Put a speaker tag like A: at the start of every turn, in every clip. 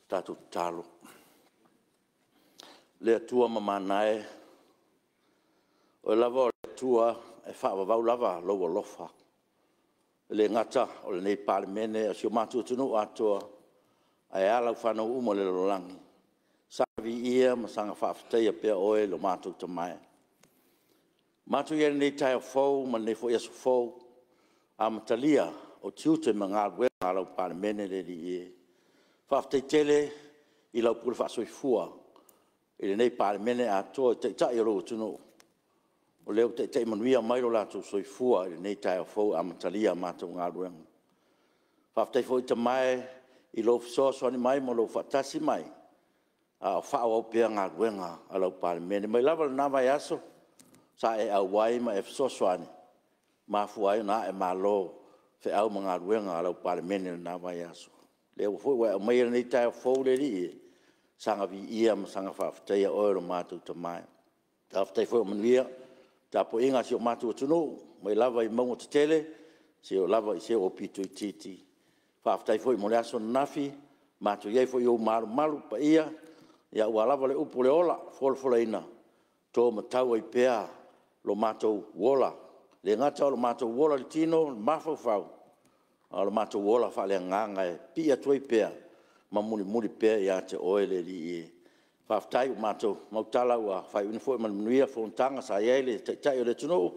A: Tātou talo. Le tua mamanae. O lava o le tua e whaavavau lava loa lofa. Le ngata o le nei Palemene a sio mātua tunu atua ai alau whanau uma le lolangi. Savi ia ma sanga whaafitai a pia oe lo mātua tamai. Mātua ia nei tai o fau ma nei fo iasu fau a matalia o tiute ma ngā wea alau Palemene le li e. Whaafitai tele i lau pule whaasoifua i le nei Palemene atua te tai o lo tunu. O leo te manuia mai lo lātou soifua i nei tai o fau a matalia mātou ngā ruenga. Whaafitai fo i tamai i lo fisoasoani mai mo lo whaatasi mai. A whao au pia ngā ruenga a lau Palemene. Mai lava na vai aso sa e au wai ma e fisoasoani. Ma fuai na e malo fe au ma ngā ruenga a lau Palemene na vai aso. Leo fo i mai nei tai o fau le li e. Sanga vi ia ma sanga whaafitai a oero mātou tamai. Whaafitai fo i manuia. Tapo inga si o mātua tunu, mai lava i maunga te tele, si o lava i se o pitu i titi. Whaafitai fo i mole aso nafi, mātua iei fo i o maru pa ia ua lava le upu le ola, fola ina. Tō matau i pēa lo mātou wola. Le ngata o lo mātou wola le tino, mafau fau. O lo mātou wola wha le nganga e pia tuai pēa, ma muli pēa i a te oele li i e. Whaafitai o mātou mautala ua whai unifoi manuia Fonotaga sa iei te tai o le tunu.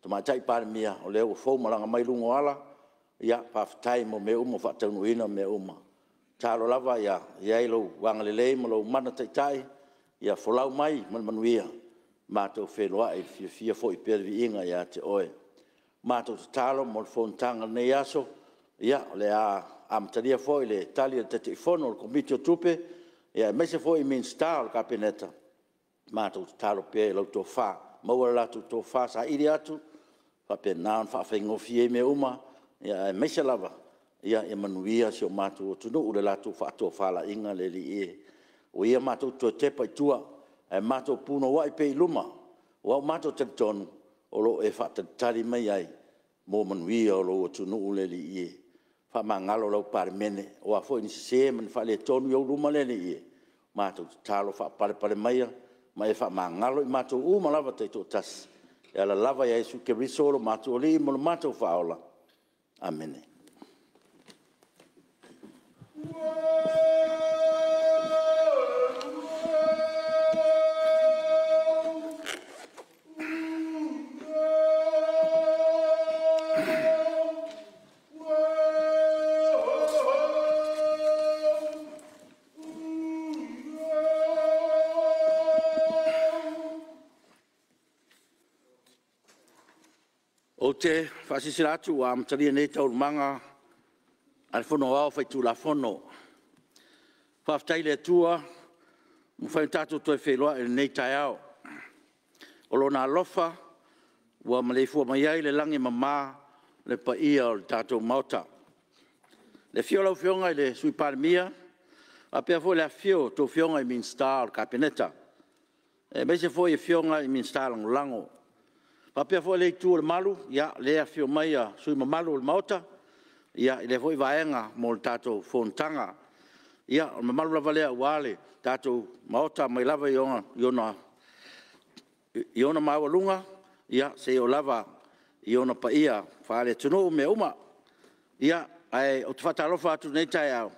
A: Ta mai tai Palemia o leo fau malanga mai lungo ala. Ia whaafitai mo me uma whaataunuina me uma. Tālo lava ia iei lo wanga lelei mo lo mana tai. Ia folau mai manuia. Mātou whenua e fia fo i pervi inga ia te oe. Mātou tālo mo le Fonotaga nei aso. Ia le a amatalia fo i le tali te te fono o le komiti o tupe. Ia mese fo i min star ka peneta. Mātou talo pe lau tō whā. Maua la tō whā sa iri atu. Wha pe nāan wha whaingofie me uma. Ia mese lava. Ia manuia si o mātou o tunu. Ure la tō wha tō whala inga le li e. O ia mātou tō tepa i tua. Mātou puno wa i pe i luma. O au mātou te tonu. O lo e wha tari mai ai. Mō manuia o lo o tunu le li e. Wha mangalo lau Palemene. O a fo i nisi se man wha le tonu i au luma le li e. Mātou talo wha pale maia. Ma e wha mangalo i mātou uma lava te tō tas. E ala lava ia Jesu ke risoro mātou li mo le mātou wha aola. Amene. O te whasisiratu a amataria nei tau manga al fono au whai tū la fono. Whaftai le tua, mu whai tātou toi wheloa e nei tai au. O lona alofa, ua malefua mai ai le langi mamā le pa ia o le tātou mauta. Le fio lau fionga i le sui Palemia, a pia fo le a fio tō fionga i min star ka peneta. E meise fo i fionga i min star lango. Papia fo le tu le malu, ya le afio mai a sui malu le mauta, ya le foi vaenga mo le tatou Fonotaga. Ya o malu lava lea wale tatou mauta mai lava iona mawalunga, ya se o lava iona pa ia whaale tunu me uma. Ya ai o te whatalofa atu nei tai au.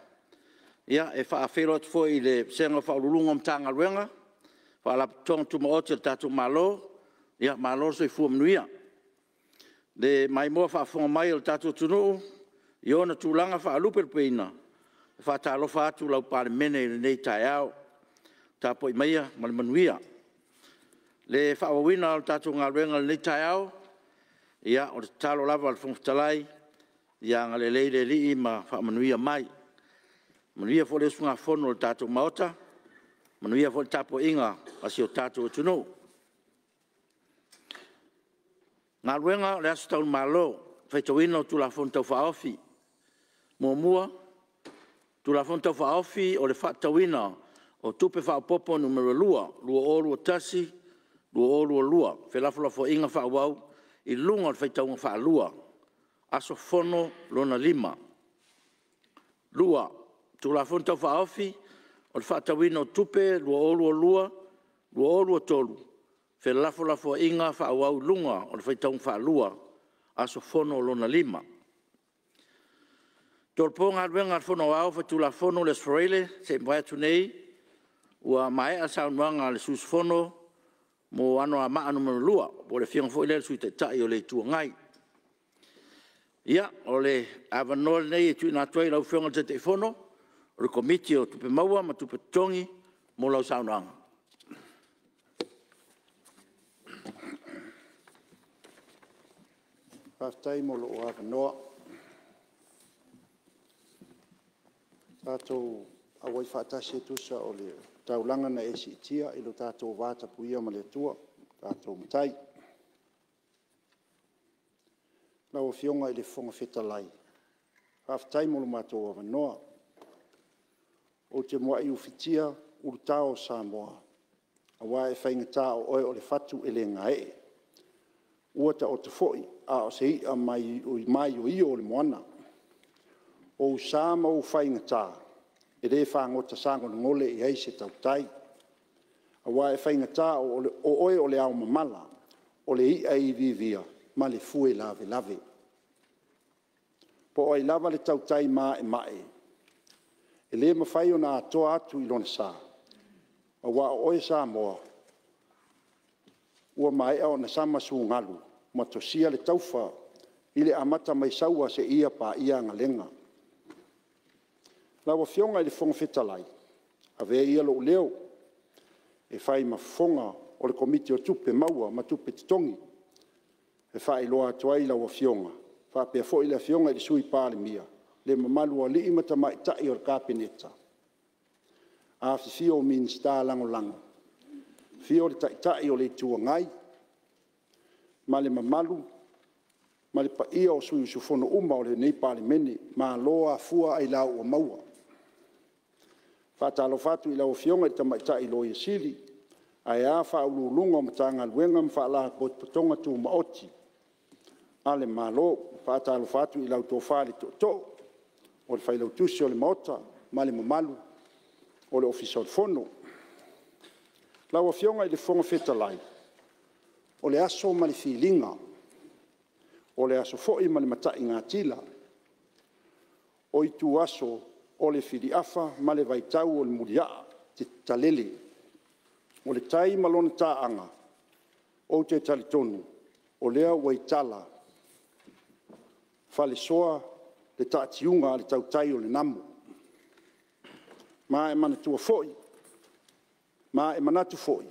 A: Ya e whaafero atu foi le senga whaululunga mtanga ruenga, whaala tonga tuma oti le tatou malo, ia malo so fu mnuia le mai mo fa fo mai o tatu tunu yo na tulanga fa luper peina fa talo fa tu lau Palemene nei tai au ta po mai mal manuia le fa wina o tatu ngarenga nei tai au ia o talo lava al fontalai ia ngale le li ma fa manuia mai manuia fo le sunga fono o tatu maota manuia fo tapo inga asio tatu tunu. Ngā ruenga le asu tau malo, whaitawina o tula fon tau whaofi. Mua, tula fon tau whaofi o le whaitawina o tupe whaopopo numero lua o tasi, lua. Whelafulafo inga whaawau i lunga o whaitaunga whaalua. Aso fono lona 5. Lua, tula fon tau whaofi o le whaatawina o tupe, lua olu o lua, lua olu o tolu. Fe lafo inga whaawau lunga o le whaitaung whaalua, aso fono o lona 5. Tolponga alwenga al fono au whaitula fono le sforele, se mwaya tunei, ua mai a saunwanga le sus fono, mo ano a maa numero lua, po le fiang fo ile sui te tai o le tua ngai. Ia, o le avanol nei e tui nā tuai lau fionga te fono, o le komiti o tupe maua ma tupe tongi mo lau saunanga.
B: Pastai mo lo o avanoa. Tātou awai whaatasi tusa o le taulanga na esi itia ilo tātou vāta puia ma le tua, tātou mtai. Lau fionga i le fonga whetalai. Haftai mo lo mātou avanoa. O te moa i uwhitia uru tāo Samoa. Awa e whaingata o oe o le whatu e le ngae. Ua ta o te foi a o se ia mai o i o le moana. O sama o whaingata. E re whangota sango na ngole i hei se tautai. Awa e whaingata o oe o le ao mamala. O le ia i vivia. Ma le fue lave lave. Po ai lava le tautai ma e mae. E le mawhai o nā atoa atu i lona sā. A wā o oe Samoa. Ua mai au na sama su ngalu. Ma tosia le taufa. I le amata mai saua se ia pa ia ngalenga. Lawa fionga i le fonga whetalai. A vea ia lo leo. E whai mafonga o le komiti o tupe maua ma tupe titongi. E whai loa tuai lawa fionga. Wha pia fo i le fionga i le sui Palemene. Le mamalu a li imata mai tai o le kapineta. A fio minsta lango lango. Fio le tai o le tua ngai. Ma le mamalu. Ma le pa ia o sui usufono uma o le nei Palemene. Ma loa fua ai lau o maua. Whatalo fatu i lau fionga i tamai tai lo i sili. Ai a wha ululunga o matanga luenga mwha la potonga tu maoti. Ale malo. Whatalo fatu i lau tofali to. O le whailau tusi o le maota, ma le mamalu, o le ofisa o le fono. Lau a fionga i le fonga whetalai. O le aso ma le filinga. O le aso foi ma le matai ngā tila. O i tu aso o le filiafa ma le vaitau o le muria te talele. O le tai malona taanga. O te talitonu. O lea waitala. Fale soa le taatiunga le tautai o le namu. Ma e manatua foi. Ma e manatu foi.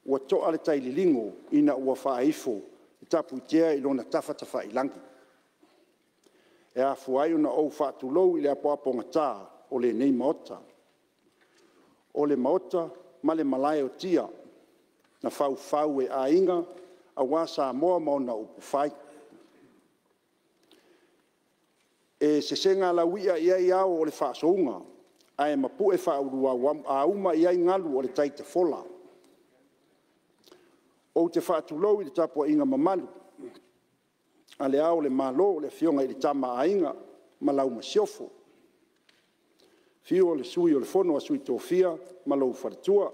B: Ua toa le taililingo ina ua whaifo i tapu itea i lona tafata whailangi. E a fuai una ou whaatulou i le apoaponga tā o le nei maota. O le maota ma le malai o tia na whau e a inga a wā Samoa mauna upu whai. E se senga la wia ia ia o le whaasounga, a e mapu e whaurua a uma ia i ngalu o le taita fola. O te whaatulou i le tapua inga mamalu, a le ao le malo o le fionga i le tama a inga, malau masiofo. Fio le sui o le fono a sui tofia, malau wharitua.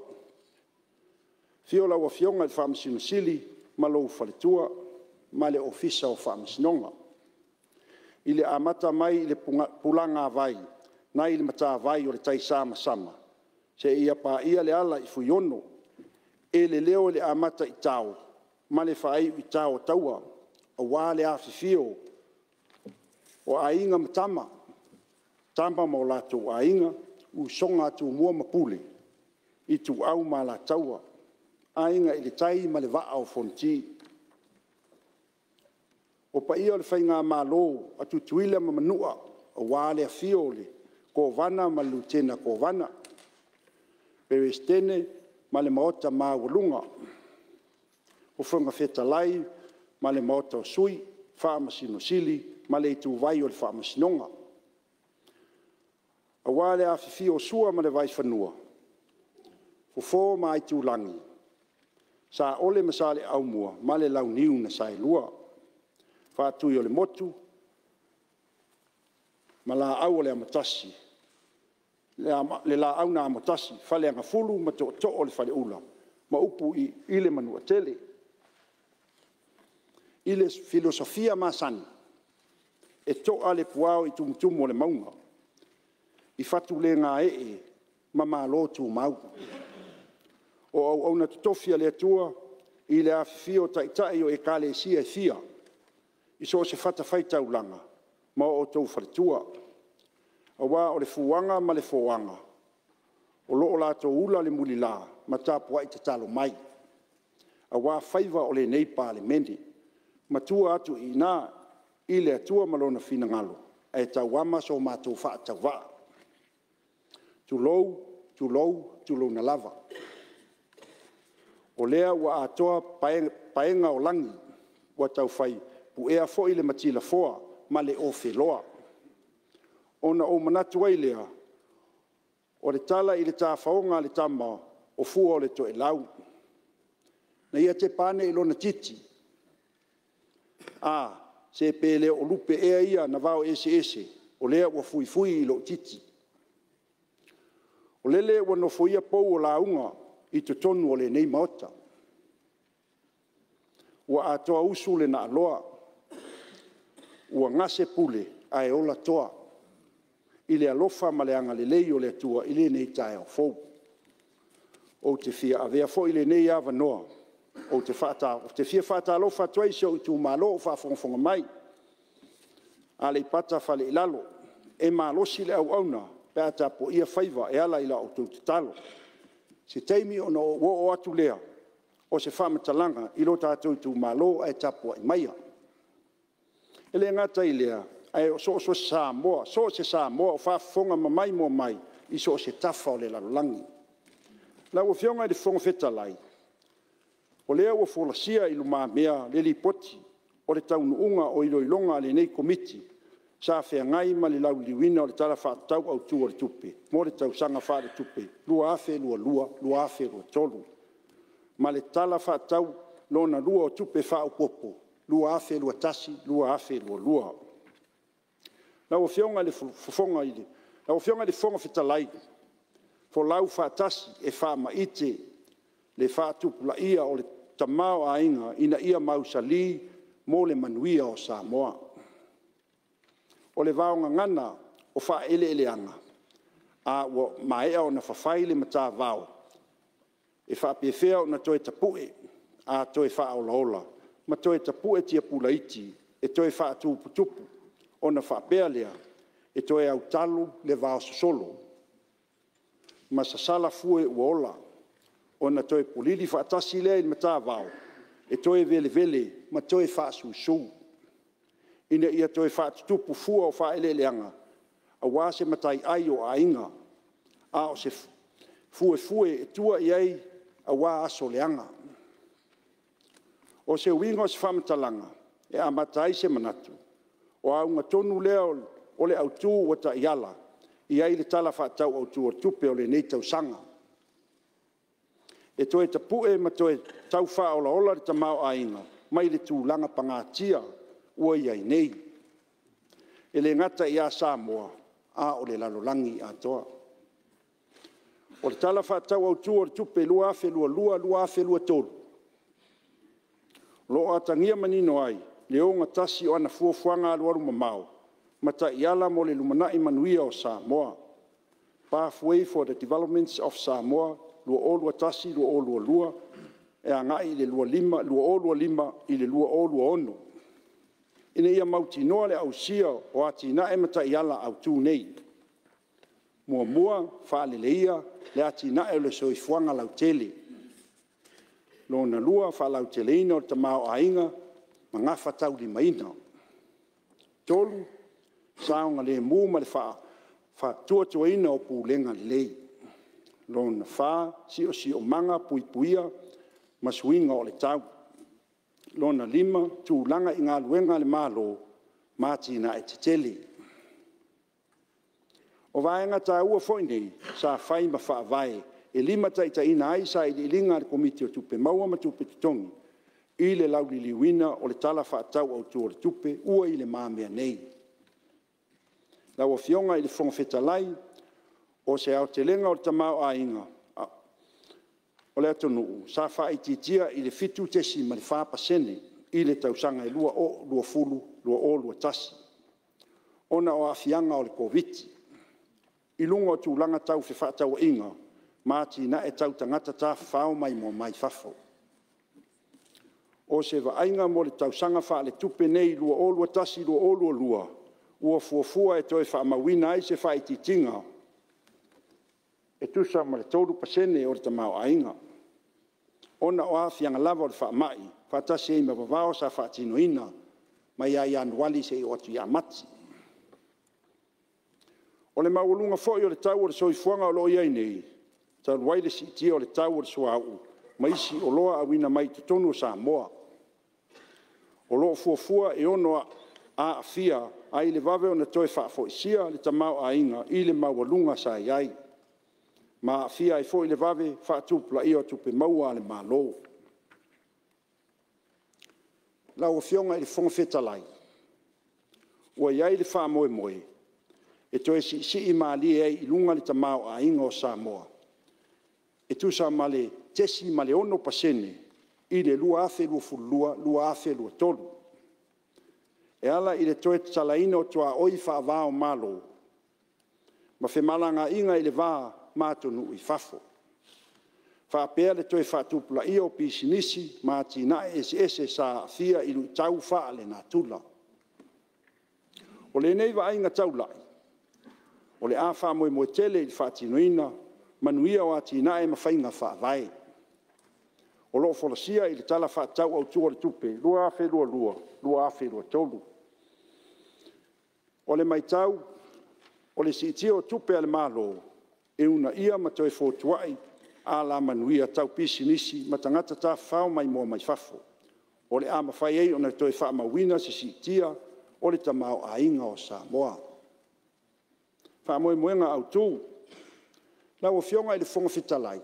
B: Fio lau a fionga i le whaamasinosili, malau wharitua, ma le ofisa o whaamasinonga. I le amata mai i le pulanga vai, na i le mata vai o le tai sama sama. Se ia pa ia le ala i fuiono, e le leo le amata i tau, ma le whaai i tau taua, a wā le awhifio, o a inga matama, tamba mo lato a inga, u songa tu mua mapule, i tu au ma la taua, a inga i le tai ma le waa o fonti. O pa ia le whainga malo a tutuila ma manua o wale a fiole ko vana ma lutena ko vana. Pero estene ma le maota ma walunga. O whanga whetalai ma le maota o sui, whaamasino sili, ma le itu vai o le whaamasinonga. A wale a whiwhi o sua ma le vai whanua. Fofo ma i tūlangi. Sa ole masale au mua, ma le lau niu na sai lua. Whātui o le motu, ma la au o le amatasi. le la auna amotasi fale anga fulu ma to o le fale ula ma upu i le manua tele i le filosofia masani e to ale puao i tumutumu o le maunga i fatu le ngā ma malo tu mau o au na tutofia le atua i le afifio taitai o e kale sia e fia i so se fata fai taulanga ma o tau faletua awa o le fuanga ma le foanga o loo lato ula le mulila ma tapua i te talo mai awa faiva o le nei Palemene ma tua atu i nā i le atua malona fina ngalo e tauama so mātou wha tauwa tulou na lava o lea ua atoa paenga o langi ua tau fai puea fo i le matila foa ma le o feloa ona o manatu ai lea o le tala i le tāwhaonga le tama o fua o le to e lau na ia te pane i lona titi se pele o lupe ea ia na vao ese o lea ua fui i lo titi o lele ua nofoia pou o launga i te tonu o le nei maota ua atoa usu le na aloa ua ngase pule ai ola toa i le alofa ma le anga le lei o le atua i le nei tae o fou o te fia avea fo i le nei ava noa o te fia fata alofa tuai se o tu malo o whafonga mai a le pata fale i lalo e malosi le au auna pe ata po ia faiva e ala ila o tu talo se teimi o no o atu lea o se whamatalanga i lo tātou tu malo e tapua i maia ele ngata i lea ai so Samoa so se Samoa o whafonga mamai mo mai i so se tafa o le lalolangi la o fionga i le fonga fetalai o lea ua folasia i luma mea le lipoti o le taunuunga o iloilonga le nei komiti sa feagai ma le lauliuina o le tala faatau autū o le tupe mo le tausaga fa le tupe lua afe lua afe lua tolu ma le tala faatau lona lua o tupe faaupopo lua afe lua tasi lua afe lua lau afioga le fofoga i le lau afioga le foga fetalai fo lau faatasi e faamaite le faatupulaʻia o le tamao aiga ina ia mausali mo le manuia o Samoa o le vaogagana o faaeleeleaga a ua maea ona fafai le matavao e faapiefea ona toe tapuʻe a toe faaolaola ma toe tapuʻe tia pulaiti e toe faatuputupu ona faapea lea e toe autalu le vaososolo ma sasala fue ua ola ona toe polili faatasi lea i le matavao e toe velevele ma toe faasuusū ina ia toe faatutupu fua o faaeleeleaga auā se mataiai o aiga a o se fuefue e tua i ai auā asoleaga o se uiga o se faamatalaga e amata ai se manatu o auga tonu lea o le autū ua taiala i ai le tala faatau autū o tupe o lenei tausaga e toe tapuʻe ma toe tau faaolaola le tamao aiga mai le tulaga pagatia ua iai nei e le gata iā Samoa a o le lalolagi atoa o le tala faatau autū o le tupe lua afe lua afe lua tolu loo atagia manino ai le oga tasi o ana fuafuaga alualu mamao ma taiala mo le lumanaʻi manuia o Samoa pathway for the developments of Samoa lua olua tasi lua olua lua e agaʻi i le lua olua lima i le lua olua ono ina ia mautinoa le ausia o atinaʻe ma taiala autū nei muamua faaleleia le atinaʻe o le soifuaga lautele lona lua faalauteleina o le tamao aiga ma gafa taulimaina tolu saoga lemu ma le faatuatuaina o pulega lelei lona fā siʻosiʻomaga puipuia ma suiga o le tau lona lima tulaga i galuega le malo matinaʻe tetele o vaega tāua foʻi nei sa fai ma faavae e lima taʻitaʻina ai sa i liʻiliga le komiti o tupe maua ma tupe totogi i le lauliliuina o le tala faatau autū o le tupe ua i le mamea nei lau afioga i le fogafetalai o se au te lenga o te mau a inga. O le atonu, sa wha i titia i le fitu tesi ma le whapa sene, i le tausanga i lua o, lua fulu, lua o, lua tasi. Ona o afianga o le COVID. I lunga o tūlanga tau fe whaatau inga, māti na e tau tangata tā whao mai mo mai whafo. O se vainga mo le tausanga wha le tupe nei lua o, lua tasi, lua o, lua lua. Ua fuafua e toi wha mawina ai se wha i titinga. E tusa ma le tolu pasene o le tamau ainga. Ona o afianga lava o le wha mai, whatasi e mawawao sa wha tino ina, mai ai anuali se i o atu ia mati. O le maulunga foi o le tau o le soifuanga o lo iai nei, ta waile si tia o le tau o le suau, mai si o loa awina mai tutonu o Samoa. O lo fuafua e ono a afia, ai le vave o na toi wha foisia le tamau ainga, i le maulunga sa iai. Ma afia e foi le vave wha tupla i o tupe maua le malo. Lau o fionga i le fonga fetalai. Ua iai le wha moe moe. E toi si i maali e i lunga le tamau a inga o Samoa. E tu sa male tesi male ono pasene i le lua afe lua fulua, lua afe lua tolu. E ala i le toi talaina o tua oi wha vao malo. Ma fe malanga inga i le vaa mātonu i fafo. Whaapea le toi whaatupula i o pisinisi māti na ese sa fia i lu tau wha le nā tula. O le nei wa ainga tau lai. O le a wha moe moe tele i whaatinoina, manuia o ati na e mawhainga wha vai. O loo folasia i le tala whaatau au tua le tupe, lua afe lua lua, lua afe lua tolu. O le mai tau, o le siitio o tupe ale malo, e una ia ma toi fotuai, a la manuia tau pisinisi, ma tangata ta whao mai mua mai fafo. O le a mawhai ei o na toi wha mawina si siitia, o le tamau a inga o Samoa. Wha moe moenga au tū, lau o fionga i le fonga fitalai.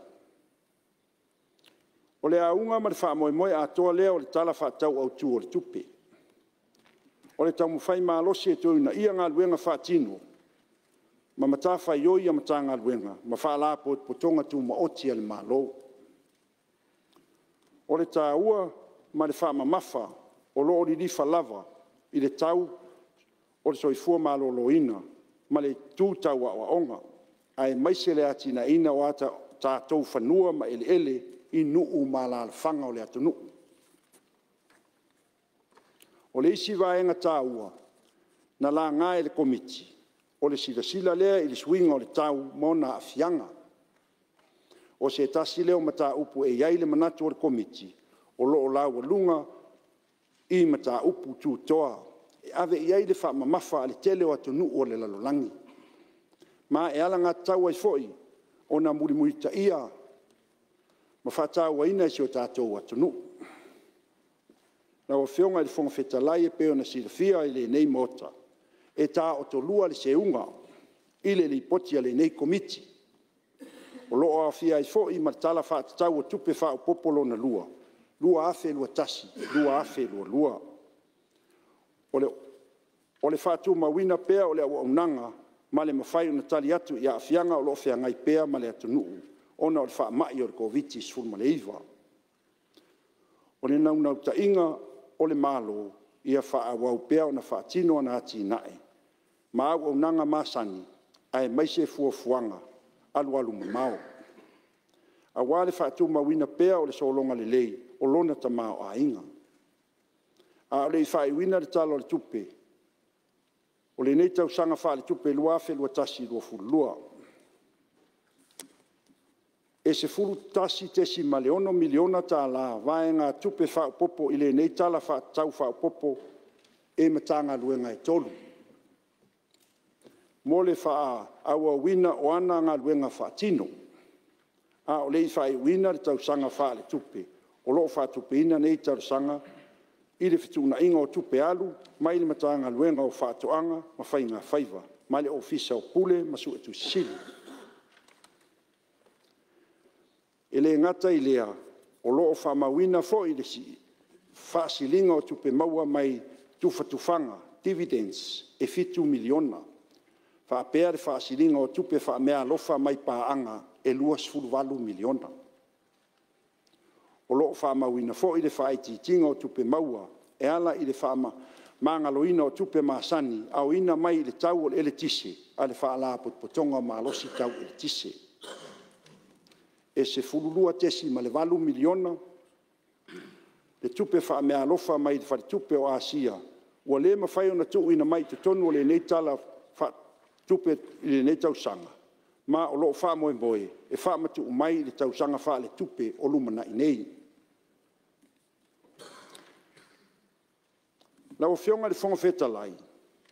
B: O le aunga ma le wha moe moe a toa lea o le tala wha tau au tū o le tupe. O le tau mwhai maa losi e tōina ia ngā luenga wha tino, ma matafa ioi a matanga luenga, ma wha po potonga tu ma oti ale malo. O le tā ua, ma le wha mamafa, o lo li lifa lava, i le tau, o le soifua ma lo loina, ma le tū tau a onga, ai maise le atina ina o ata tātou whanua ma ele i nuu ma la alfanga o le atu nuu. O le isi vaenga tā ua, na la ngā le komiti, o le sila lea i le swinga o le tau mona a fianga. O se tasi leo mata upu e iai le manatu o le komiti, o loo lau lunga i mata upu tu toa, e ave iai le wha mamafa a le tele o atu nuu o le lalolangi. Ma e ala ngā tau ai foi, o na murimurita ia, ma whatau ina si o tātou atu nuu. Na o whionga i le whonga whetalai e peo na silafia i le nei mota. E tā o to lua le seunga, i le li poti a le nei komiti. O loo a fia i fo i martala whaatau o tupe wha o popolo na lua. Lua afe lua tasi, lua afe lua lua. O le whaatu mawina pea o le au unanga, ma le mawhai o na tali atu i a fianga o loo fea ngai pea ma le atu nuu. Ona o le wha mai o le COVID sfulma le iwa. O le naunau ta inga o le malo, ia wha awau pea o na wha tino na ati nae. Ma au nanga masani, ai maise fuafuanga, alu mamao. A wale whaatu mawina pea o le solonga le lei, o lona tamao a inga. A o le whai wina le talo le tupe, o le nei tau sanga wha le tupe lua fe lua tasi lua fulua. E se fulu tasi tesi maleono miliona ta la vaenga tupe wha popo i le nei tala wha tau wha popo e matanga luenga e tolu. Mo le wha aua wina o ana ngā luenga wha tino. A o lei whai wina le tau sanga wha le tupe. O loo wha tupe ina nei tau sanga i le fituna inga o tupe alu, mai le matanga luenga o wha toanga, ma whainga whaiva, mai le ofisa o pule, ma su etu sili. E le ngata i lea, o loo wha mawina fo i le si, wha silinga o tupe maua mai tufa tufanga, dividends, e fitu miliona. Whaapea le whaasilinga o tupe whaamea alofa mai pāanga e 2.8 miliona. O loo whaamauina fo i le whaititinga o tupe maua e ala i le whaama mangaloina o tupe maasani au ina mai i le tau o le ele tise a le whaala potpotonga maalosi tau ele tise. E se fululua tesi ma le 8 miliona le tupe whaamea alofa mai le whaitupe o Asia ua le mawhai ona tuuina mai te tonu o le nei tala tupe i le nei tausanga. Ma o loo wha moe moe, e wha matu mai le tausanga wha le tupe o lumana i nei. Lau whionga le whonga whetalai,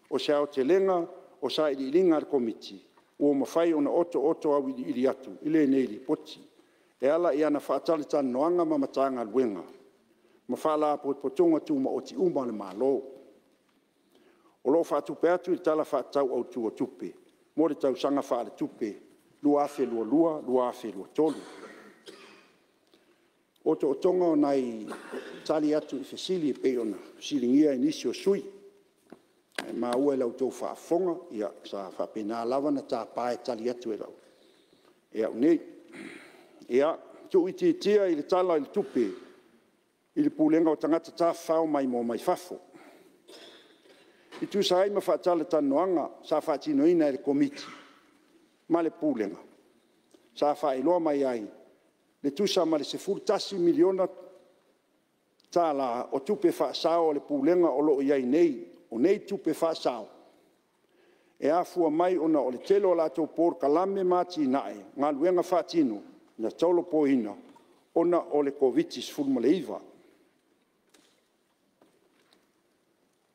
B: o se ao te lenga, o sa ili ilinga le komiti, o mawhai ona oto au ili atu, ile nei li poti. E ala i ana whaatale tan noanga mamatanga luenga. Mawhala potonga tu ma oti uma le malo. O lo whaatupe atu i tala whaatau au tua tupe. Mo le tausanga wha le tupe. Lua afe lua afe lua tolu. Oto o tonga o nai tali atu i fesili e peona. Silingia inisio sui. Ma ua lau tau whaafonga. Ia sa whapena lava na tā pae tali atu e lau. Ia unei. Ia tu iti tia i le tala i le tupe. I le pulenga o tangata tā whao mai mo mai fafo. I tu sa ma whaatala tanoanga sa whaatinoina e le komiti. Ma le pulenga. Sa whaeloa mai ai. Le tu sa ma le se fultasi miliona tā la o tupe whaasao le pulenga o loo iai nei. O nei tupe whaasao. E afua mai ona o le telo la tau por kalame mati nae. Ngā luenga whaatino na taulo poina. Ona o le kovitis fulmaleiva.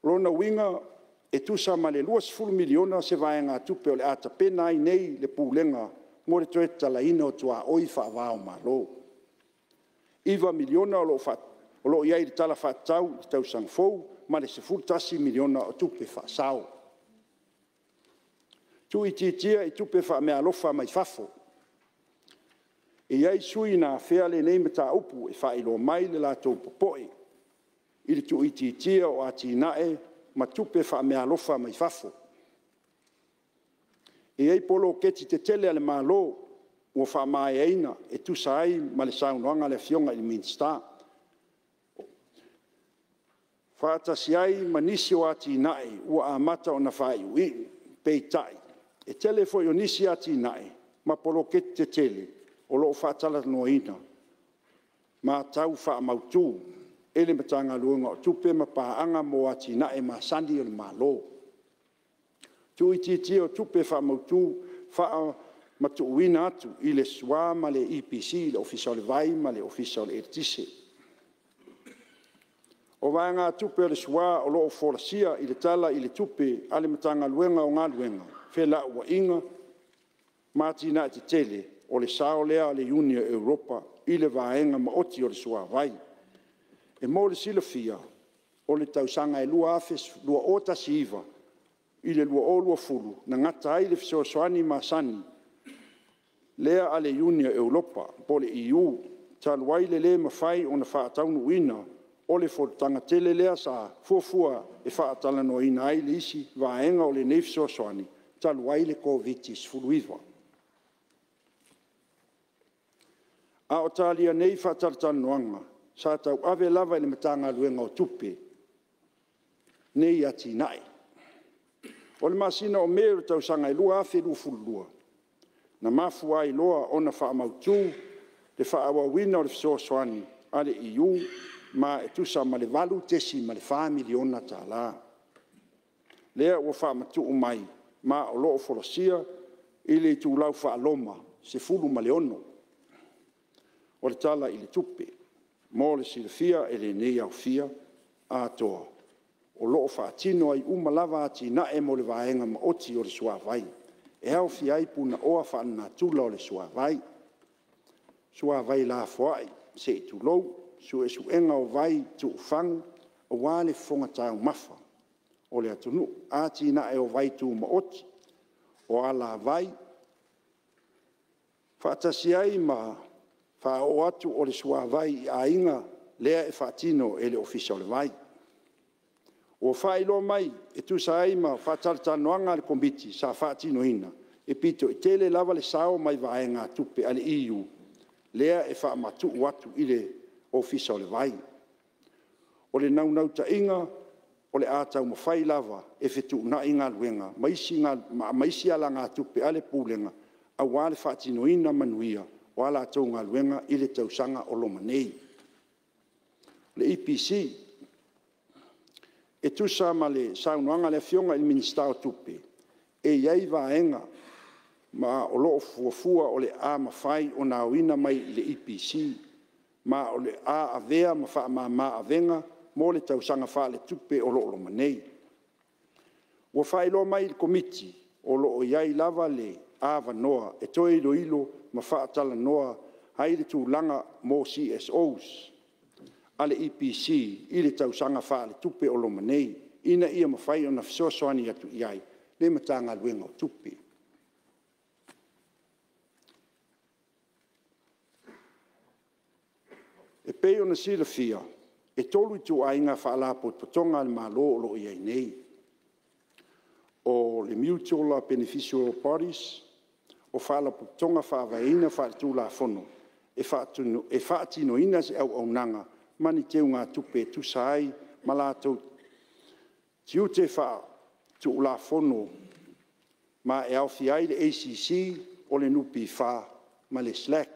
B: Lona winga e tusa ma le 2 miliona se vaenga tupe o le ata pena ai nei le pulenga mo le toe talaina o tua oi whaavao malo. Iwa miliona o lo iai le tala whaatau i tau sangfou ma le se fultasi miliona o tupe whaasao. Tu i titia i tupe whaamea alofa mai fafo. E iai sui na whea le nei mata upu e whaelo mai le lato popoi. I le tu i titia o ati nae ma tupe whaamea alofa mai fafo. E ei polo keti te tele ale malo ua whaamae eina e tusa ai ma le saunoanga le fionga i le Minsta. Whaatasi ai ma nisi o ati nae ua amata o na whai ui peitai. E tele fo o nisi ati nae ma polo keti te tele o loo whaatala noina ma tau whaamautu ele matanga luenga o tupe ma paanga mo ati nae ma sandi o le malo. Tu iti o tupe whaamautu wha matuuina atu i le SWA ma le EPC, le ofisa o le vai ma le ofisa o le ertise. O vaenga tupe o le SWA o loo folasia i le tala i le tupe ale matanga luenga o ngā luenga. Whela ua inga mati na te tele o le sao lea le Iuni o Europa i le vaenga ma oti o le SWA vai. E mo le silafia o le tausanga e lua afes lua ota siiva i le lua o lua fulu na ngata ai le fisoasoani masani lea ale Iuni o Europa po le EU taluai le mawhai o na whaataunu uina o le Fonotaga tele lea sa fuafua e whaatalano ina ai le isi vaenga o le nei fisoasoani taluai le COVID-19. A o talia nei whaatalatanoanga sa tau ave lava i le matanga luenga o tupe nei ati nae. O le masina o mea tau sanga i lua afe lua. Na mafu ai loa o na whaamautu le whaawawina o le fisoasoani a le EU ma e tusa ma le valu tesi ma le 5 miliona ta la. Lea ua whaamatu mai ma o loo folosia i le tu lau whaaloma se fulu ma le ono. O le tala i le tupe. Mo le silafia e le nei au fia a toa. O loo whaatino ai umalava ati na e mo le vaenga ma oti o le SWA vai. E au fia ai puna oa whaana tula o le SWA vai. SWA vai la foai, se i tulou, su e su enga o vai tu ufang, o wale fonga tau mafa. O le atunu, ati na e o vai tu ma oti. O ala vai. Whaatasi ai ma fa o atu o le SWA vai a inga lea e whaatino e le ofisa o le vai. O whaelo mai, e tu sa ai ma whatartanoanga le komiti sa whaatinoina, e pito i tele lava le sao mai vaenga tupe ale EU, lea e whaamatu watu i le ofisa o le vai. O le naunau ta inga, o le ātau mawhai lava e whetu na inga luenga, maisi ala ngā tupe ale pūlenga, a wale whaatinoina manuia, o ala tau ngā luenga i le tausanga o loma nei. Le EPC, e tusa ma le saunoanga le fionga il ministao tupe, e iai vaenga ma o loo fuafua o le a mawhai o nauina mai le EPC, ma o le a avea ma wha ma avenga, mo le tausanga wha le tupe o loo loma nei. Ua whaelo mai le komiti o loo iai lava le a vanoa, e toi ilo ilo ma wha atala noa hai le tūlanga mo CSOs, ale EPC i le tausanga wha le tupe o loma nei, ina ia mawhai o na fisosoani atu iai, le matanga luenga o tupe. E peo na sila fia, e tolu i tu ainga whaala potonga le malo o lo iai nei. O le mutual beneficial parties, o whaala potonga whaavaina whaale tūla fono, e whaatino ina se au nanga, mani teu ngā tupe tu sai, malatou tiu te wha tu la fono, ma e au fiai le ACC o le nupi wha, ma le SLAC.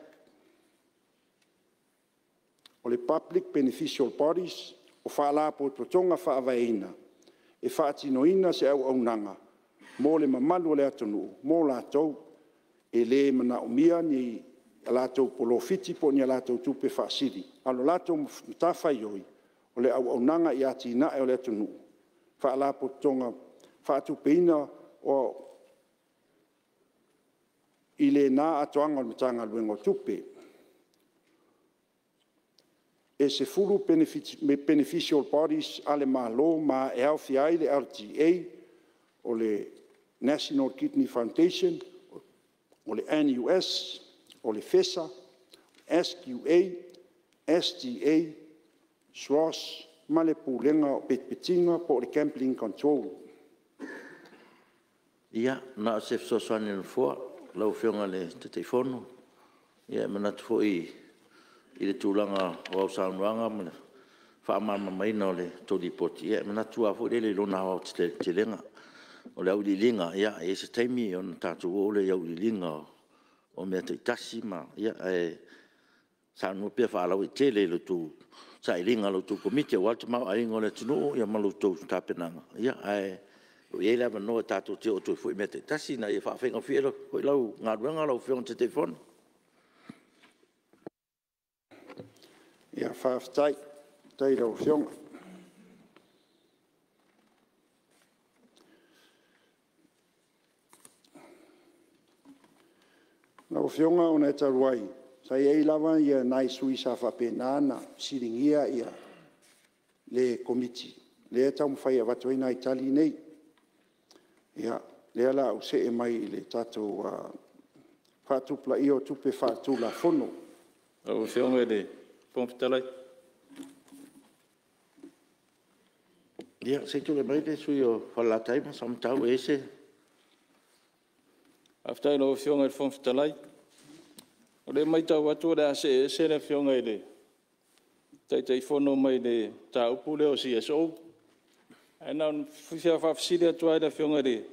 B: O le Public Beneficial Bodies, o wha la po totonga wha avaina, e wha atinoina se au nanga, mo le mamalu le atonu, mo la tau, e le mana umia ni a lātou polofiti po ni a lātou tupe whaasiri. Alo lātou mtawhai oi, o le au nanga i ati ina e o le atunu. Wha lapo tonga, wha atupeina o i le nā atoanga o matanga luengo tupe. E se fulu beneficial bodies ale malo ma e au fiai le RTA, o le National Kidney Foundation, o le NUS, o le FESA, SQA, STA, SROS, ma le pūlenga o petpetinga po le gambling control.
A: Ia, na se fsoswani na fua, lau whionga le te fono. Ia, manatu fo i le tūlanga o au saunuanga, mana whaamama maina o le tōri poti. Ia, manatu a fo le lona o te lenga, o le au li linga. Ia, e se taimi o na tātou o le au li linga o mea te tasi ma ia e sa no pe fa la tele lo tu sa ilinga lo tu komite wa te ma ai ngole tunu ia malu tu tapenanga ia e o ia la no ta tu te o tu fu mea te tasi na ia fa fenga fielo ko lau nga lo fion te telefon
B: ia fa stai tai lo fion na o fionga o na e taruai. Sa ia lava ia nai sui sa whapena na siringia ia le komiti. Le tau mwhai a watoina i tali nei. Ia, le ala au se e mai le tatou whatupla i o tupe whatula fono.
C: O fionga e le pompitalai.
A: ia se tu le mai le sui o whalatai ma samtau e se
C: After no fionga e pompitalai. O le mai tau atu le ase e se le fionga e le. Tai fono mai le ta upu le o CSO. E nau whiwhia whawhisiri atua e le fionga le.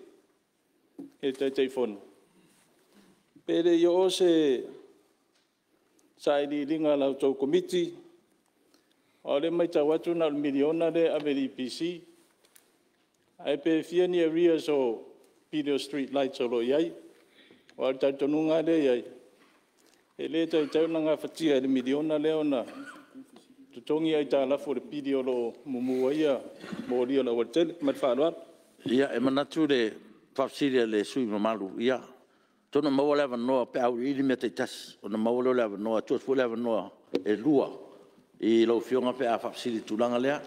C: E tai fono. Pere i o se sa ili linga lau tau komiti. O le mai tau atu na miliona le averi PC. Ai pe fia ni areas o Peter Street Lights o lo iai. O al tau tonunga le iai. E le tau na ngā whatia le miliona leo na tutongi ai tā lafo le pidi o lo mumua ia mo ria la watele mat whaaloan.
A: ia e manatu le whapsiria le sui mamalu ia tona maua lewa noa pe au ili mea te tasi o na maua lewa noa tuas fu lewa noa e lua i lau fionga pe a whapsiri tūlanga lea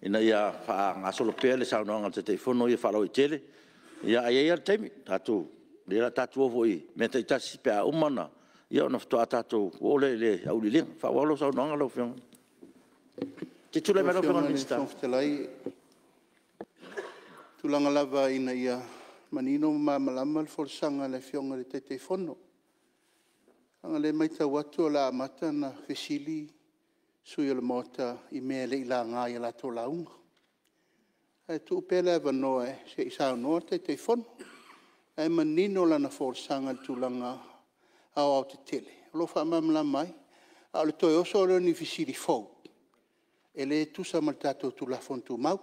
A: ina ia wha ngā solo pēle saunoanga te teifono ia whalau i tele ia ai ai al teimi tātou le tātou ofo i mea te tasi pe a umana ia ona ftoa tātou o le au li linga whawalo saunoanga lau fionga te tūlai mea lau fionga minsta
D: tulanga lava ina ia manino malama le forsanga le fionga le te fono. Anga le mai tau atu la amata na fesili sui le mota I mea le ila ngā ia la tō launga. E tu pele vanoa se isa noa te fono. E manino la na forsanga tulanga au te tele. Lo fa mamla mai. A le toi oso le ni fesili fau. E le tusa mal tato tu la fontu mau.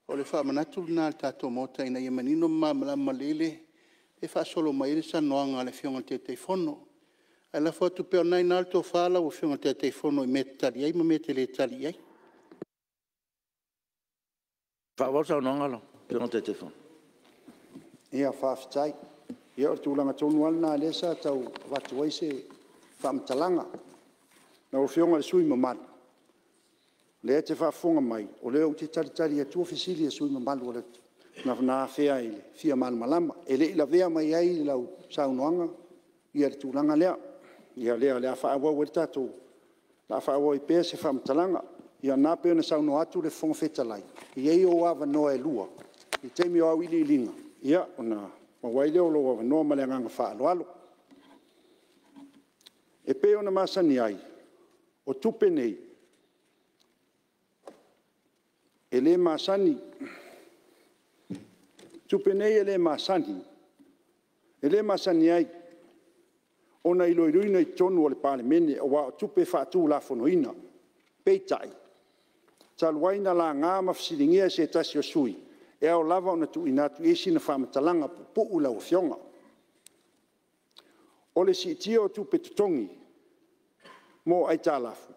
D: O le fa manatu na tato mota ina ia manino mamla malele. E fa solo mai le sa noanga le fionga te fono. E la fotu pe ona ina alto fala o fionga te fono I metali ai ma metele tali ai.
A: Fa wasa noanga lo, fionga te fono.
B: Ia whaafitai. Ia o tūlanga tonu alna lesa tau watu waise whaamtalanga. Na o fionga le sui mamanu. Lea te whaafonga mai. O leo te taritari a tua fisili a sui mamanu. Na whea I fia manu malama. E le ila vea mai ai lau saunoanga. Ia le tūlanga lea. Ia lea whaawa ue tātou. La whaawa I pēr se whaamtalanga. Ia nā pēr na sauno atu le whonga whetalai. I ei o awa noa e lua. I teimi o awili I linga. Ia o na mawaile o loa noa maleanganga whaaloalo. E pēr o na masani ai. O tupe nei. E le masani. Tupe nei e le masani. E le masani ai. Ona iloiruina I tonu o le Palemene o wa tupe whaatu la fonoina. Peitai. Taluaina la ngā mawhisiringia se tasi o sui. E au lava o na tu inatu esi na whamatalanga pupu ula o fionga. O le si tia o tupe tutongi. Mo ai tālafu.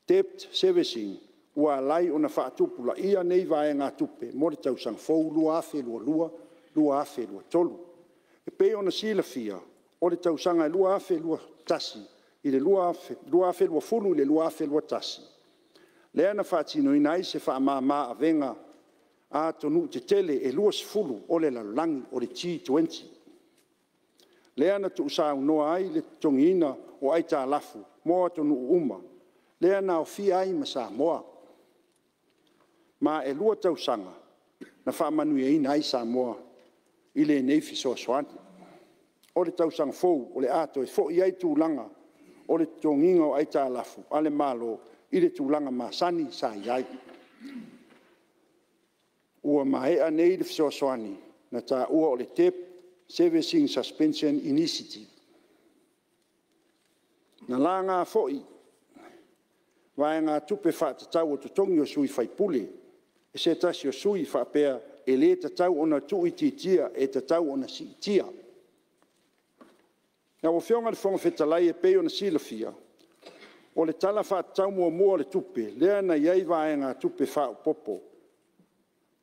B: Debt servicing. Ua lai o na whaatupula. Ia nei vae ngā tupe. Mo le tausang fau lua afe lua lua. Lua afe lua tolu. E pe o na sila fia. O le tausanga lua afe lua tasi. I le lua afe lua fulu I le lua afe lua tasi. Lea na whaatino inai se wha maa a venga a tonu te tele e lua sifulu o le lalangi o le G20. Lea na tu usau noa ai le tongina o ai tā lafu, moa tonu uma. Lea na o fi ai ma Samoa. Ma e lua tausanga na wha manui ina ai Samoa I le neifi soa soani. O le tausanga fou o le ato e fo I ai tūlanga o le tonginga o ai tā lafu, ale malo I le tūlanga masani sa iai. Ua mahea nei le fisoasoani na tā ua o le TEP Servicing Suspension Initiative. Na la ngā foi, vai ngā tupe whaatatau o tutongi o sui whaipule, e se tasi o sui whaapea e le tatau o na tui titia e tatau o na si tia. Nga o fionga le whonga whetalai e peo na silafia, o le tala whaatau mua le tupe, lea na iei vae ngā tupe whao popo.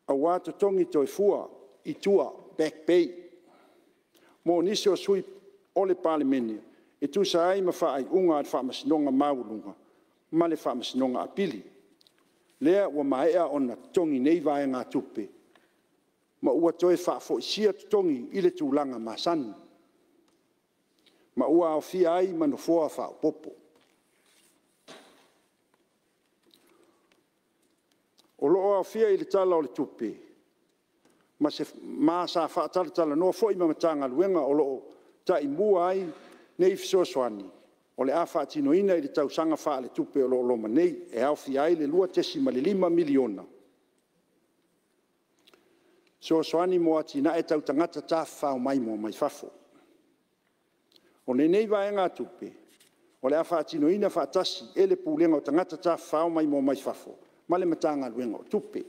B: A wāta tongi toi fua, I tua, back bay. Mō nisi o sui o le Palemene, e tu sa ai ma whaai unga at whaamasinonga maulunga, ma le whaamasinonga apili. Lea ua maea o na tongi nei vae ngā tupe. Ma ua toi whaafo isia tongi I le tūlanga masani. Ma ua au fia ai manofoa whao popo. O loo au fia I le tala o le tupe. Ma sa whaatala tala noa fo I mamatanga luenga o loo ta I mua ai nei fisosoani. O le a whaatino ina I le tausanga wha le tupe o loo loma nei e au fia ai le lua tesi ma le 5 miliona. Sosoani mo atina e tau tangata ta whao mai mo mai fafo. O le nei vae ngā tupe. O le a whaatino ina whaatasi e le pūlenga o tangata ta whao mai mo mai fafo. Ma le matanga luenga o tupe.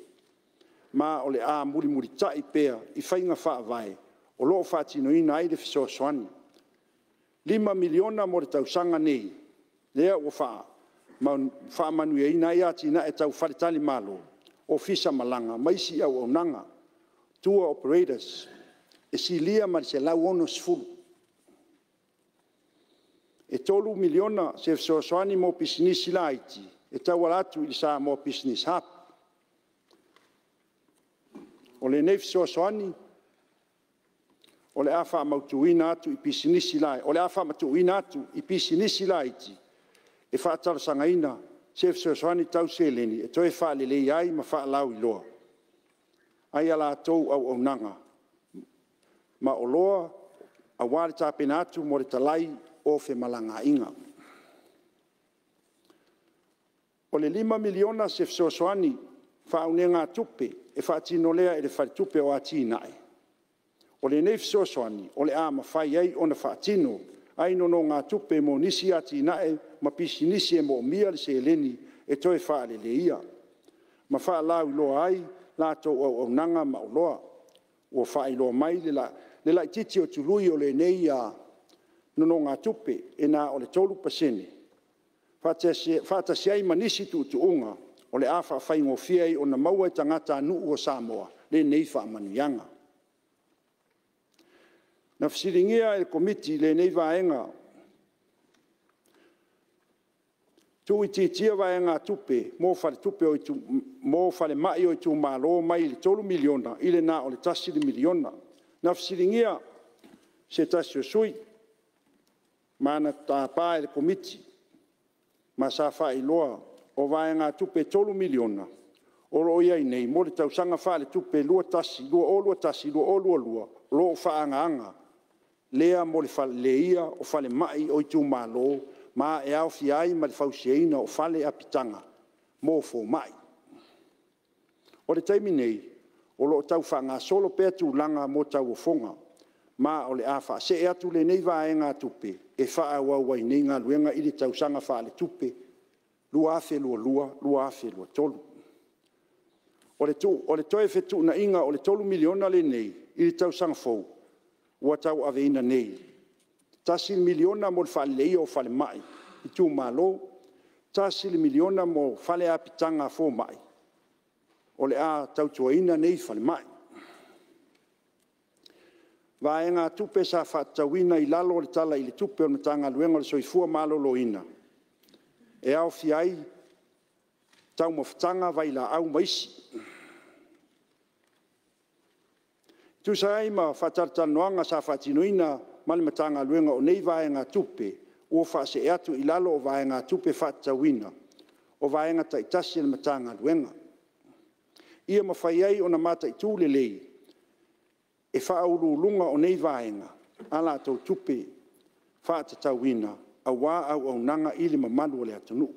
B: Ma o le a muri tai pea I whainga wha vai. O loo whaatino ina ai le fisosoani. 5 miliona mo le tausanga nei. Lea o wha. Ma wha manui ina I atina e tau wharetali malo. O fisa malanga. Maisi au nanga. Tour operators. E si lia ma se lau ono sfulu. E tolu miliona se fisosoani mo pisinisi laiti. E tau alatu I sa mo business hub. O le nei fisoasoani, o le awha mautuina atu I pisinisi lai, o le awha mautuina atu I pisinisi laiti, e whaatara sangaina, se fisoasoani tau seleni, e toi wha lelei ai ma wha lau I loa. ai ala tou au nanga. Ma o loa, a wale tāpena atu mo le talai o fe malanga inga. O le 5 miliona se fesoasoani whaunenga tupe e whaatino lea e le whaitupe o ati nae. O le nei fesoasoani o le ama whai ei o na whaatino ai no ngā tupe mo nisi ati nae ma pisi nisi e mo mia le se eleni e toi whaale le ia. Ma wha lau loa ai la tau au nanga ma loa o whae loa mai le la titi o tului o le nei a no ngā tupe e na o le 3%. Fata siai manisi tu unga o le afa whaingo fiai o na maua e tangata anu o Samoa le nei wha manuianga. Na fsiringia e komiti le nei vaenga tu ititia vaenga tupe mo fale tupe o tu mo fale mai o tu malo mai le 3 miliona ile na o le tasi le miliona. Na fsiringia se tasi o sui mana ta pa e komiti ma sa fa iloa o vaenga tupe 3 miliona o ro ia nei mo le tausanga fa le tupe lua tasi lua lo fa anga lea mo le fale leia o fale mai o tu malo ma e au fiai ma le fauseina o fale apitanga mo fo mai o le taimi nei o lo tau fanga solo pe tu langa mo tau fonga ma o le afa se e atu le nei vaenga tupe e fa wa wa nei nga luenga i le tau sanga fa le tupe lua afe lua tolu o le toe fetu na inga o le 3 miliona le nei i le tau sanga fou ua tau aveina nei tasi miliona mo le fale leia o fale mai i tu malo tasi miliona mo fale apitanga fo mai o le a tau tuaina nei fale mai vaenga tupe sa fatawina i lalo le tala i le tupe o matanga luenga le soifua malo loina e au fiai tau mafatanga vai la au maisi tu sai ma fatartanoanga sa fatinoina mal matanga luenga o nei vaenga tupe o fa se atu i lalo o vaenga tupe fatawina o vaenga taitasi le matanga luenga ia mafaiai ona mata i tū lelei e whaurulunga o nei vaenga ala tau tupe whaatatauina a wā au nanga ili mamalu o le atunu.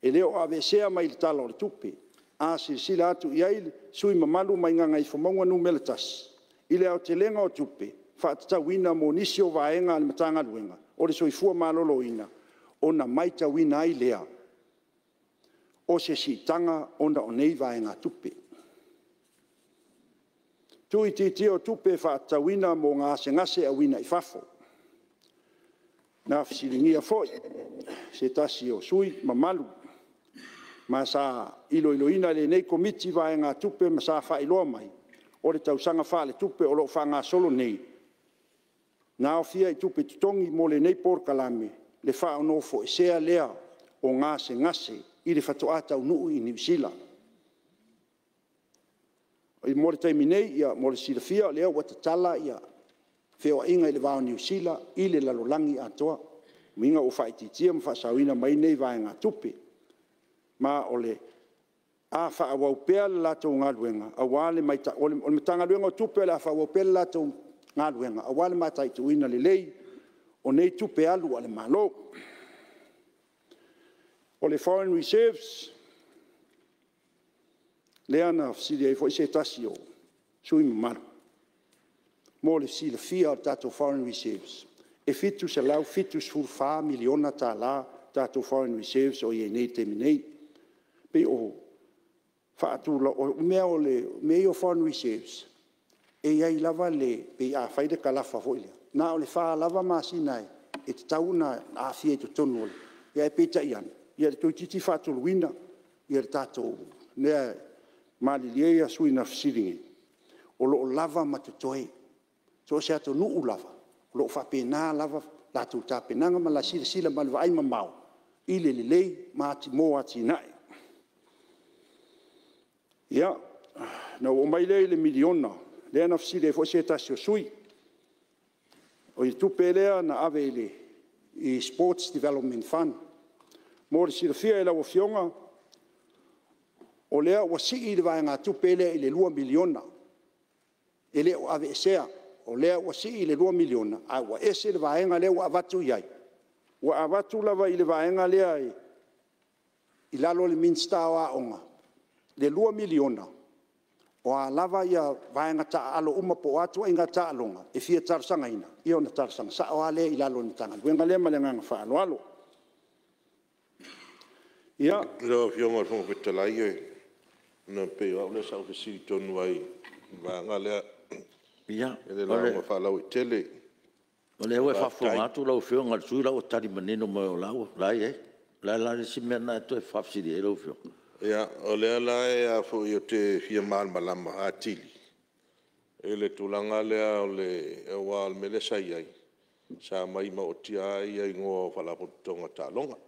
B: E leo ave sea mai le tala o le tupe a sila atu i aile sui mamalu mai nganga i whamaunga nu meletas. Ile au te lenga o tupe whaatatauina mo nisi o vaenga le matanga luenga o le soifua maloloina o na maitauina ai lea o se sitanga onda o nei vaenga tupe. Tui titi o tupe whaatawina mo ngase awina i fafo. Na fisiringia foi, se tasi o sui mamalu. Ma sa iloina le nei komiti vaenga tupe ma sa whailoa mai. O le tausanga wha le tupe o lo whanga solo nei. Na o fia i tupe tutongi mo le nei porkalame le wha onofo e sea lea o ngase i le whatoata unu i Niusila. I mo le taimi nei ia mo le silafia lea ua tatala ia feoaʻiga i le vao niusila i le lalolagi atoa miga ua faʻititia ma faasauina mai nei vaega tupe ma o le a faauau pea le latou galuega auā le o le matagaluega o tupe o le a faauau pea le latou galuega auā le mataʻituuina lelei o nei tupe alu a le malo o le foreign reserves lea na fasili ai foʻi se tasi o sui mamalu mo le silafia o tatou foreign reserves e fitu selau fitu sefulufā miliona tālā tatou foreign reserves o iai nei temi nei pei o faatula o mea o le mei o foreign reserves e iai lava le pei afai le kalafa foʻi lea na o le fā lava masina e tatau na afia i totonu o le ia e peitaʻi ana ia le toititi faatoluina ia le tatou lea maliliei a sui na fasilingi o loo lava matotoe so se ato nuu lava o loo faapena lava latou tapenaga ma lasilasila ma le vaai mamao i le lelei ma atimo atinaʻe ia na ua mai lea i le miliona lea na fasili ai foʻi se tasi o sui o i tupe lea na ave i sports development fund mo le silafia e lauafioga o lea ua si'i i le vaega tupe lea i le 2 miliona e lē ua ave esea o lea ua si'i i le 2 miliona a ua ese le vaega lea ua avatu i ai ua avatu lava i le vaega lea i lalo le minista o a'oga le 2 miliona o a lava ia vaega ta'alo uma po atu aiga ta'aloga e fia talasagaina ia ona talasaga sa'o a lea i lalo ni tagaluega lea ma le agaga fa'aloalo ia
E: Lo fionga fo petalai e na pe o le sa ofisi tonu ai va ngale
A: ia
E: ele la ma fa lau tele
A: o le ua fafonga tu lau fionga sui lau tari manino mo o lau lai e la le simena to e fafsiri e lau fionga
E: ya o le la e a fo yo te fia mal malama atili ele tulanga le o le e wa me le sai ai sa mai ma o tia ai ngo fa la potonga ta longa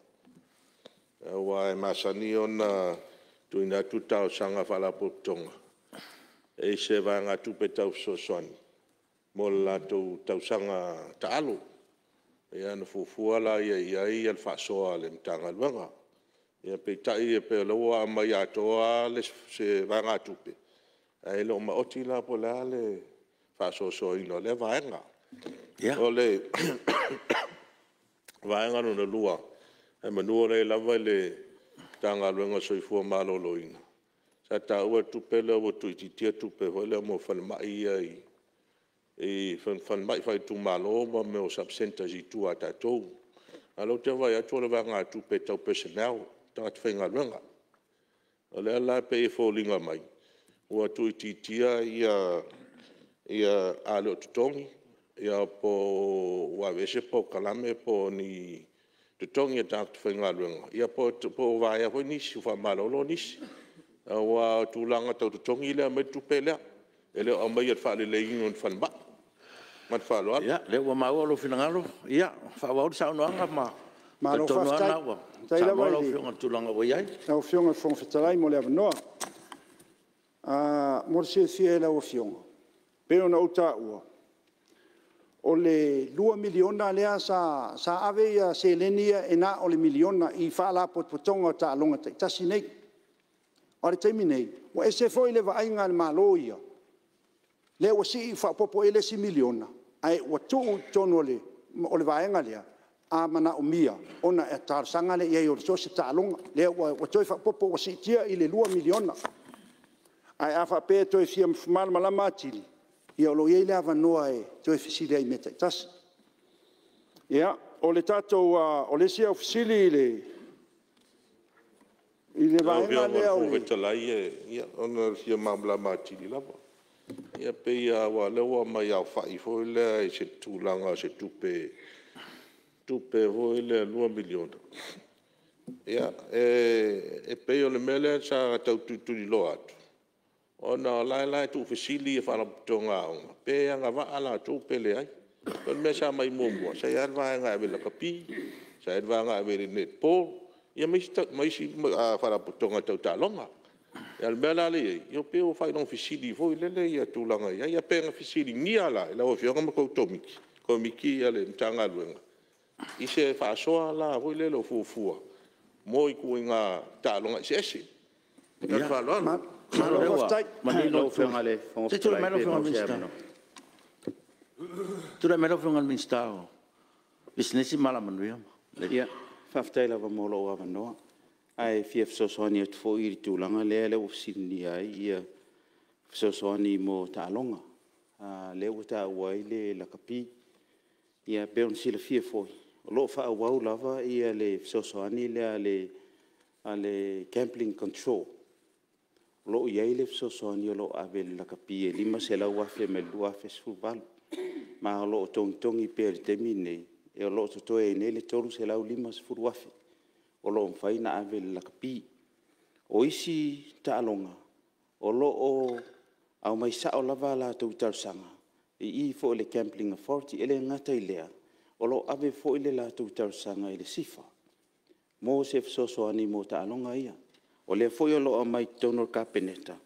E: wa e masani ona tuina tu tau sanga fa la potonga e se va nga tu pe tau sosoani mo la tu tau sanga talo e ana fufua la ia al fa so ale mtanga luanga ia pe tai e pe lo wa mai ato ale se va nga tu pe ai lo ma oti la po la le fa so ino le va nga ole va nga no lua e manua le lava le tanga luenga soifua malolo ina. Sa ta ua tupe le ua tuititia tupe hoi le mo whanmai ai. E whanmai whai tu malo ma me o subcenters i tu a tatou. Alo te vai atu le vanga tupe tau personnel, tanga te whainga luenga. O le ala pe e fōlinga mai. Ua tuititia ia ale o tutongi, ia po ua vese po kalame po ni te tongi e tātu whainga luenga. Ia po vai a hoi nisi, wha malolo nisi. Wa tūlanga tau te tongi lea me tupe lea. E leo a mai at whaale le ingon whanba. Mat whaalo ala.
A: ia le ua maua lo finangalo ia whaawau sa unoanga ma
B: lo whaftai. Tai la vai li.
A: Fionga tūlanga wai ai.
B: Lau fionga whongwhetalai mo le avanoa. Mo le se fia e lau fionga. Pero na uta ua. O le 2 miliona lea sa ave ia se lenia e na o le miliona i whaala potpotonga ta alonga te tasi nei. O le taimi nei. Wa e se foi le vainga le malo ia. Le wa si i whapopo e le si miliona. Ai wa tuu tono o le vainga lea. A mana o mia. Ona e tarsanga le ia i o le sosi ta alonga. Le wa toi whapopo wa si tia i le 2 miliona. Ai a whape toi fia mfumar malama atili. Ia lo ia lava noa e toi fisili ai meta tas. Ia o le tato o le sia fisili le vaenga le au.
E: Ia talai e ia ona fia mamla matili lava. Ia pe ia wa le wa mai au fai fo le e se tūlanga se tupe hoi le 2 miliona. Ia e pe o le mele sa tau tuturi lo atu. Ona lai tu fasili e fala tonga onga pe anga va ala tu pele ai kon me sa mai momo sa ia va nga be la kapi sa ia va nga be net po ia mai si fala tonga tau talonga ia le bela le io pe o fai non fasili vo le ia tu langa ia pe nga fasili ni ala la o fionga ko tomiki komiki ia le mtanga luenga i se fa so ala vo le lo fufua mo i ku nga talonga se ia fa lo
A: Manilo fengale fonga. Se tu le melo fengal minsta. Tu le melo fengal minsta. Business mala manuia.
F: Ia, faftai lava molo ava noa. Ai fief sosoani at fo iri tūlanga le ofisini ai ia sosoani mo tālonga. Le uta wai le lakapi. Ia peon sila fia foi. Lo fa wau lava ia le sosoani le ale gambling control. Lo ia ile sosoani lo ave la kapi lima se la wafe me lua fe sfubal ma lo tongi per termine e lo to e ne le toru se la lima sfur wafe o lo faina ave la kapi o isi talonga o lo o au mai sa o lava la to tarsanga i fo le gambling authority ele ngata ilea o lo ave fo ile la to tarsanga ile sifa mo se sosoani mo talonga ia o le foi o lo mai tono kapeneta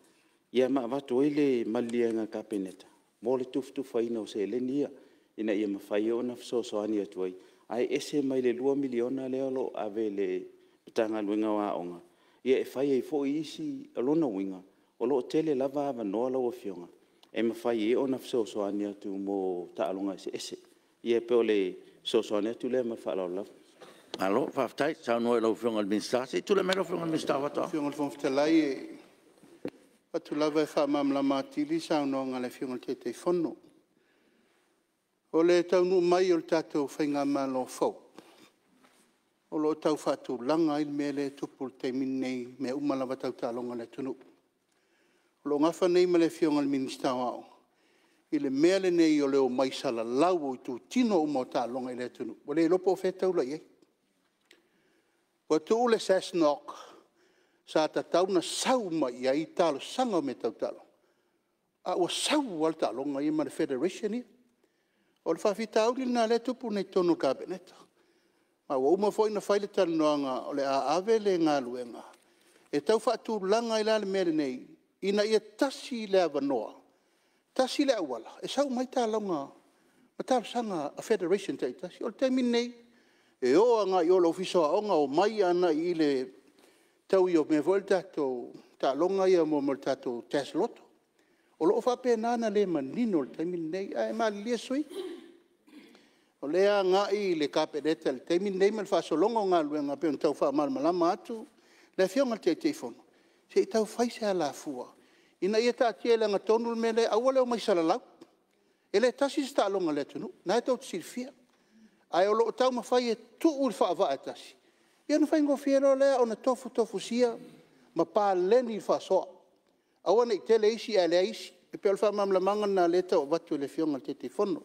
F: ia ma vatu ile malianga kapeneta mo le tuftu faina o se lenia ina ia mafai ona sosoani atuai ai ese mai le 2 miliona le lo ave le tanga luenga wa onga ia e fai ai fo'i isi alona uinga, o lo tele lava avanoa lau fionga, e mawhai e ona fesoasoani atu mo ta'alonga ese. Ia pe o le soasoani atu le ma whaalau lava.
A: Alo, whaftai, sa noe lau whionga minsta, se tu le mero whionga minsta wata.
D: Whionga whonftalai e atu lava e whaamamla mātili sa noa ngā le whionga te whono. O le taunu mai o le tātou whainga malo whau. O lo tau whātu langa il mele tupu te minei me umalawa tau tālonga le tunu. O lo ngawha nei ma le whionga le minista wao. I le mele nei o leo mai sala lau o tu tino umo tālonga i le tunu. O le lopo whetau la iei. O tu ule sasnok sa ta tauna sau mai ai talo sanga me tau talo. A o sau al tālonga i ma le federation i. O le whawhitau li nā le tupu nei tono kabineta. Ma wa uma foi na faile tal noanga o le ave le ngā luenga. E tau whaatu langa i la le mere nei, ina ia tasi le avanoa. Tasi le awala. E sau mai tā launga, ma tā sanga a federation te tasi. O le temi nei, e oa ngā i o lo fiso aonga o mai ana i le tau i o me vol tato tā longa ia mo mo tato tes loto. O lo whape nana le manino le temi nei, a e maa lia sui. O lea ngā i le kāpeneta le teimi nei me le whaasolonga o ngā luenga pe on tau whaamalmalama atu, le whionga te teifono. Se i tau whaise a la fua. Ina ia tā tia le ngatonu me le aua leo mai salalau. E le tasi sta alonga le tunu, na e tau tisirfia. Ai o loo tau mawhai e tuu le whaava e tasi. Ia na whaingo whiero lea o na tofu sia, ma pā leni i whaasoa. Aua nei tele isi a lea isi, e pe o le whaamamlamanga na leta o watu le whionga te teifono.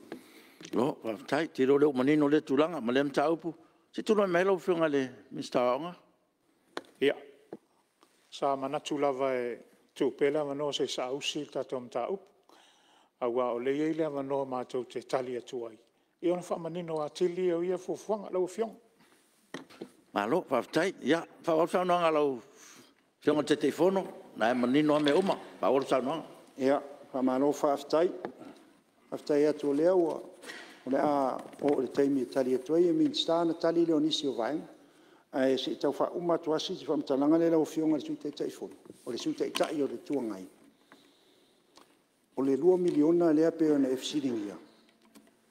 A: Lo, whaftai, tiro leo manino le tulanga, ma lem taupu. Se tula mai lau whionga le Mr. Aonga?
G: Ia. Sa manatu lava e tūpela manoa se sa ausi tato mtaupu. Aua o le eile manoa mātou te tali atuai. I ona wha manino a tili o ia fufuanga lau whionga.
A: Malo, whaftai, ia, whawal whanonga lau whionga te teifono, na e manino a me uma, whawal whanonga.
B: Ia, whamalo whaftai. Whaftai atu lea ua. O le a o le taimi e tali atu ai e minsta na tali leo nisi o vaenga. Ai se tau wha umatu asi te whamtalanga le lau whionga le sui te teifono. O le sui te tai o le tuangai. O le 2 miliona lea peo na efsiringia.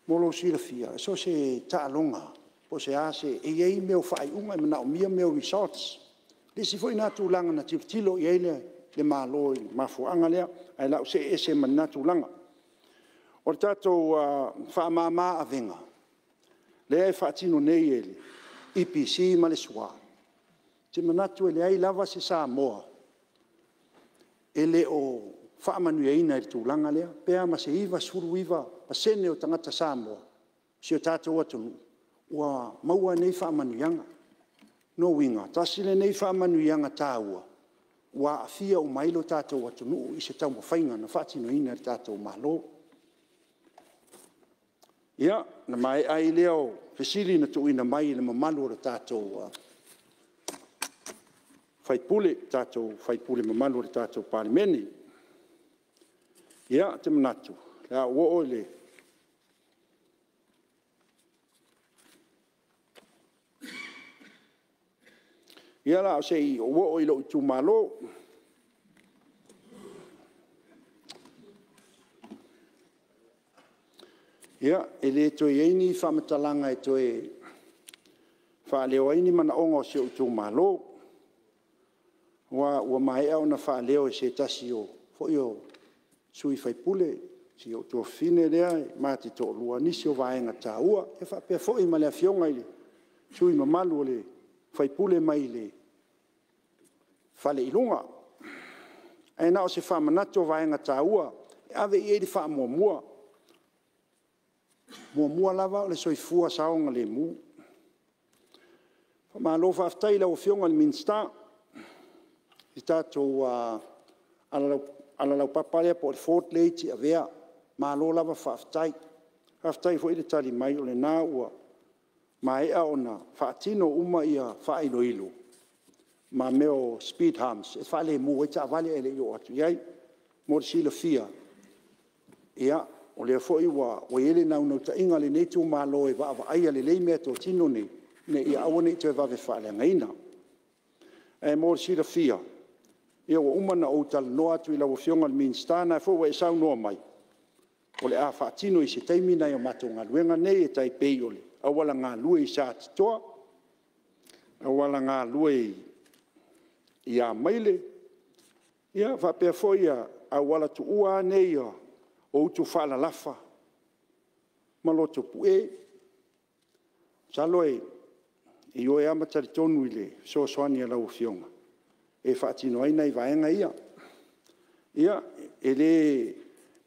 B: Molo sila fia. So se taalonga. Po se a se e iei meo whai unga e mana o mia meo resorts. Le si foi natu langa na tilo i eile le malo i mafuanga lea. Ai lau se e se manatu langa. O le tātou whaamama a venga. Lea e whaatino nei e le EPC ma le sua. Te manatu e le ai lava se Samoa. E le o whaamanu e ina i tūlanga lea. Pea ma se iwa suru iwa pa sene o tangata Samoa. Si o tātou atunu. Ua maua nei whaamanu ianga. No winga. Tasile nei whaamanu ianga tāua. Ua afia o mailo tātou atunu i se tau mawhainga na whaatino ina i tātou malo. Ia, na mai ai leo, fesili na tuina mai le mamalu o le tātou whaipule mamalu o le tātou Palemene. Ia, te manatu. Ia, uo le. Ia la, o se i uo i lo i tu malo. Ia, e le toi eini whamatalanga e toi whaaleo eini mana ongo se o tū malo. Ua mai au na whaaleo e se tasi o fwoi o sui whaipule, si o tū whine lea, māti tō lua nisi o vaenga tā ua, e whapea fwoi ma lea whionga i le sui mamalu o le whaipule mai le whale ilunga. E nao se whamanatu o vaenga tā ua, e ave i eri whaamua mua. Mua lava o le soifua saonga le mu. Malo whaftai lau whionga le minsta. I tātou ala lau paparea po le Fort Leyte a vea. Malo lava whaftai. Whaftai fo i le tali mai o le nā ua. Ma ea o na whaatino uma ia whailo ilo. Ma meo speed humps. E whale mu e ta vale ele i o atu. Iai, mo le sila fia. Ia. O le foi wa o ele na no ta inga le netu malo e va ai le le me to tino ne ia awone te va ve fa le ngaina e mo si la fia ia o umana o tal no atu i la o fionga le minstana fo we sau no mai o le a faatino i se taimina i o matonga luenga nei e tai pei ole a wala ngā lue i sa atitoa a wala ngā lue i a maile ia whapea fo ia a wala tu ua nei o utu whala lafa maloto pue saloe i oe amatari tonu i le so soani a lau fionga e whaatino aina i vaenga ia e le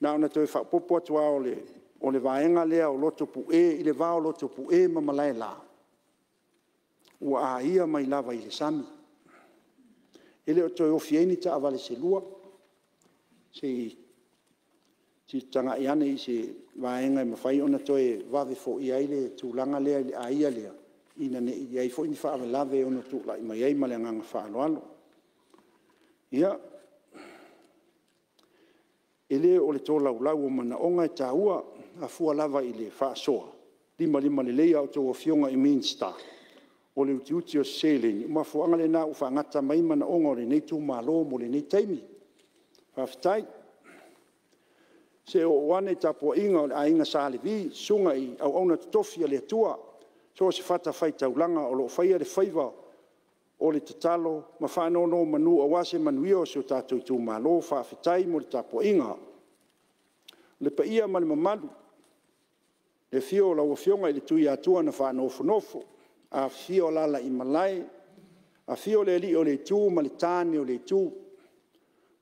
B: naona toi whapopo atua o le vaenga lea o loto pue i le vao loto pue ma malai la ua a ia mai lava i le sami e le o toi ofieni ta avale se lua si tanga i ane i se vaenga i mawhai ona toi vave fo i aile tūlanga lea i a ia lea ina ne i ai fo i ni wha lave ona tūla i mai ai ma le nganga wha alo ia e le o le tō lau o mana onga e tāua a fua lava i le wha soa lima le leia o tō fionga i Minster o le uti o seleni ma fuanga le na u wha ngata mai mana onga o le nei tū malo mo le nei taimi whaftai se o wane tapo inga o le ainga sāle vi sunga i au auna tutofia le tua so se fata fai taulanga o lo fai le faiva o le tatalo ma whanono manu a wase manuia o se o tātou tū malo whawhitai mo le tapo inga le pa ia ma le mamadu le fio la o fionga i le tui atua na whanofo a fio lala i malai a fio le li o le tū ma le tāne o le tū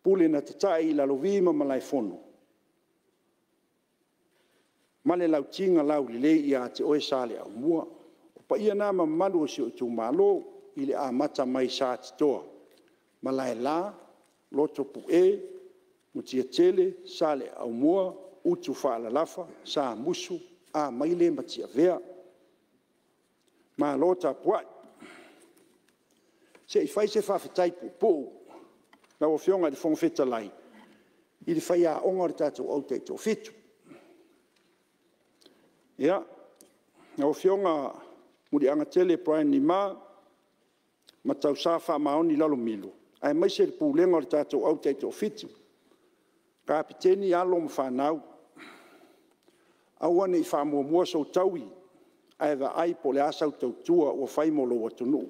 B: pule na tatai i la lovima malai fono ma le lautinga lau li le i a te oe sale au mua o pa ia na mamadu o se o tū malo i le a mata mai sa toa malai la loto pue mutia tele sale au mua utu whaala lafa sa musu a maile matia vea ma lota puai se i fai se whawhitai pupu na o fionga di whongwheta lai i le whai a onga le tātou au te tō fitu ia na o fionga muri anga tele Brian ni ma tau sa wha maoni lalo milo. Ai mai se pūlenga o le tātou au teito fitu. Kapiteni alo ma whanau. Awane i whamua so taui. Ai wa ai po le asau tau tua o whaimolo wa tunu.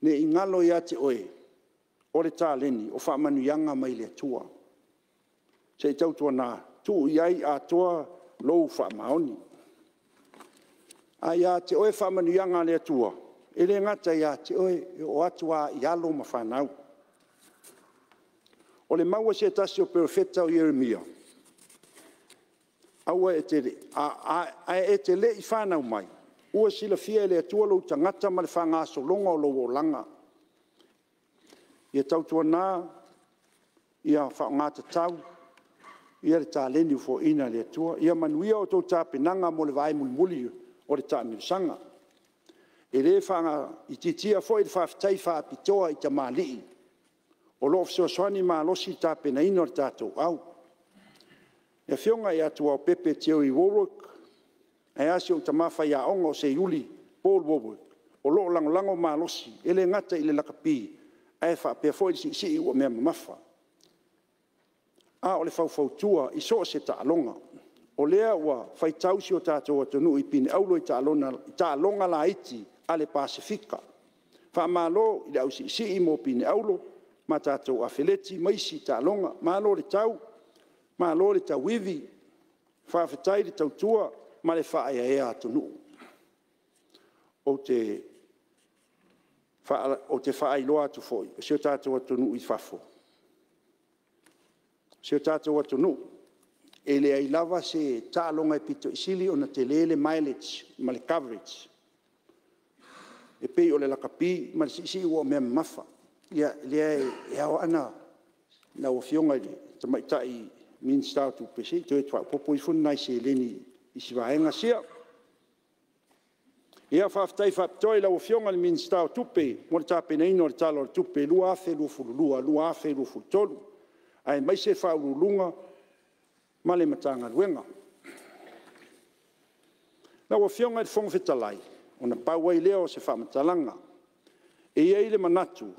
B: Ne i ngalo i ate oe. O le tāleni o whamanu yanga mai le tua. Se tau tua nā. Tu i ai a tua lou whamaoni. Ai ate oe whamanu yanga le tua. Ele ngata ia te oe o atua i alo ma whanau. O le maua se tasi o perfeta o Jeremia. Aua e te le i whanau mai. Ua sila fia le atua lo tangata ma le whangaso longa o lo o langa. Ia tautua nā, ia whaongata tau, ia le tāleni ufo ina le atua, ia manuia o tau tāpenanga mo le vai mulmuli o le tāmiusanga. E le whanga i titia fo i le whawhitai whapitoa i ta mālii. O lo fso soani mā losi tāpena ino le tātou au. E whionga i atua o Pepe Teo i Warwick, e asi o ta mawhai a onga o se Iuli, Paul Warwick. O lo lango mā losi, e le ngata i le lakapi, e whapea fo i si ua mea mawha. A o le whauwhautua i so se ta alonga. O lea ua whaitausi o tātou atonu i pine aulo i ta alonga la iti, ale Pasifika. Whamalo i le au si mo pine aulo, ma tātou a wheleti maisi ta alonga, malo le tau wivi, whawhetai le tau tua, ma le whaia ea atonu. O te whaailoa atu foi, o seo tātou atonu i whafo. Seo tātou atonu, e le ai lava se ta alonga e pito isili o na te lele mileage, ma le coverage. E pei o le lakapi, ma le si ua mea mafa. Ia e au ana na o fionga li, ta maitai Minster tu pesi, tu e tua popo i fun nai se leni i si vaenga sia. Ia whaftai whaptoi la o fionga li Minster tupe, mo le tāpena ino le talo le tupe, lua afe lua fululua, lua afe lua fultolu. Ai mai se whaurulunga, ma le matanga luenga. La o fionga le whongwhetalai, o na pauai leo se whamatalanga. E iei le manatu,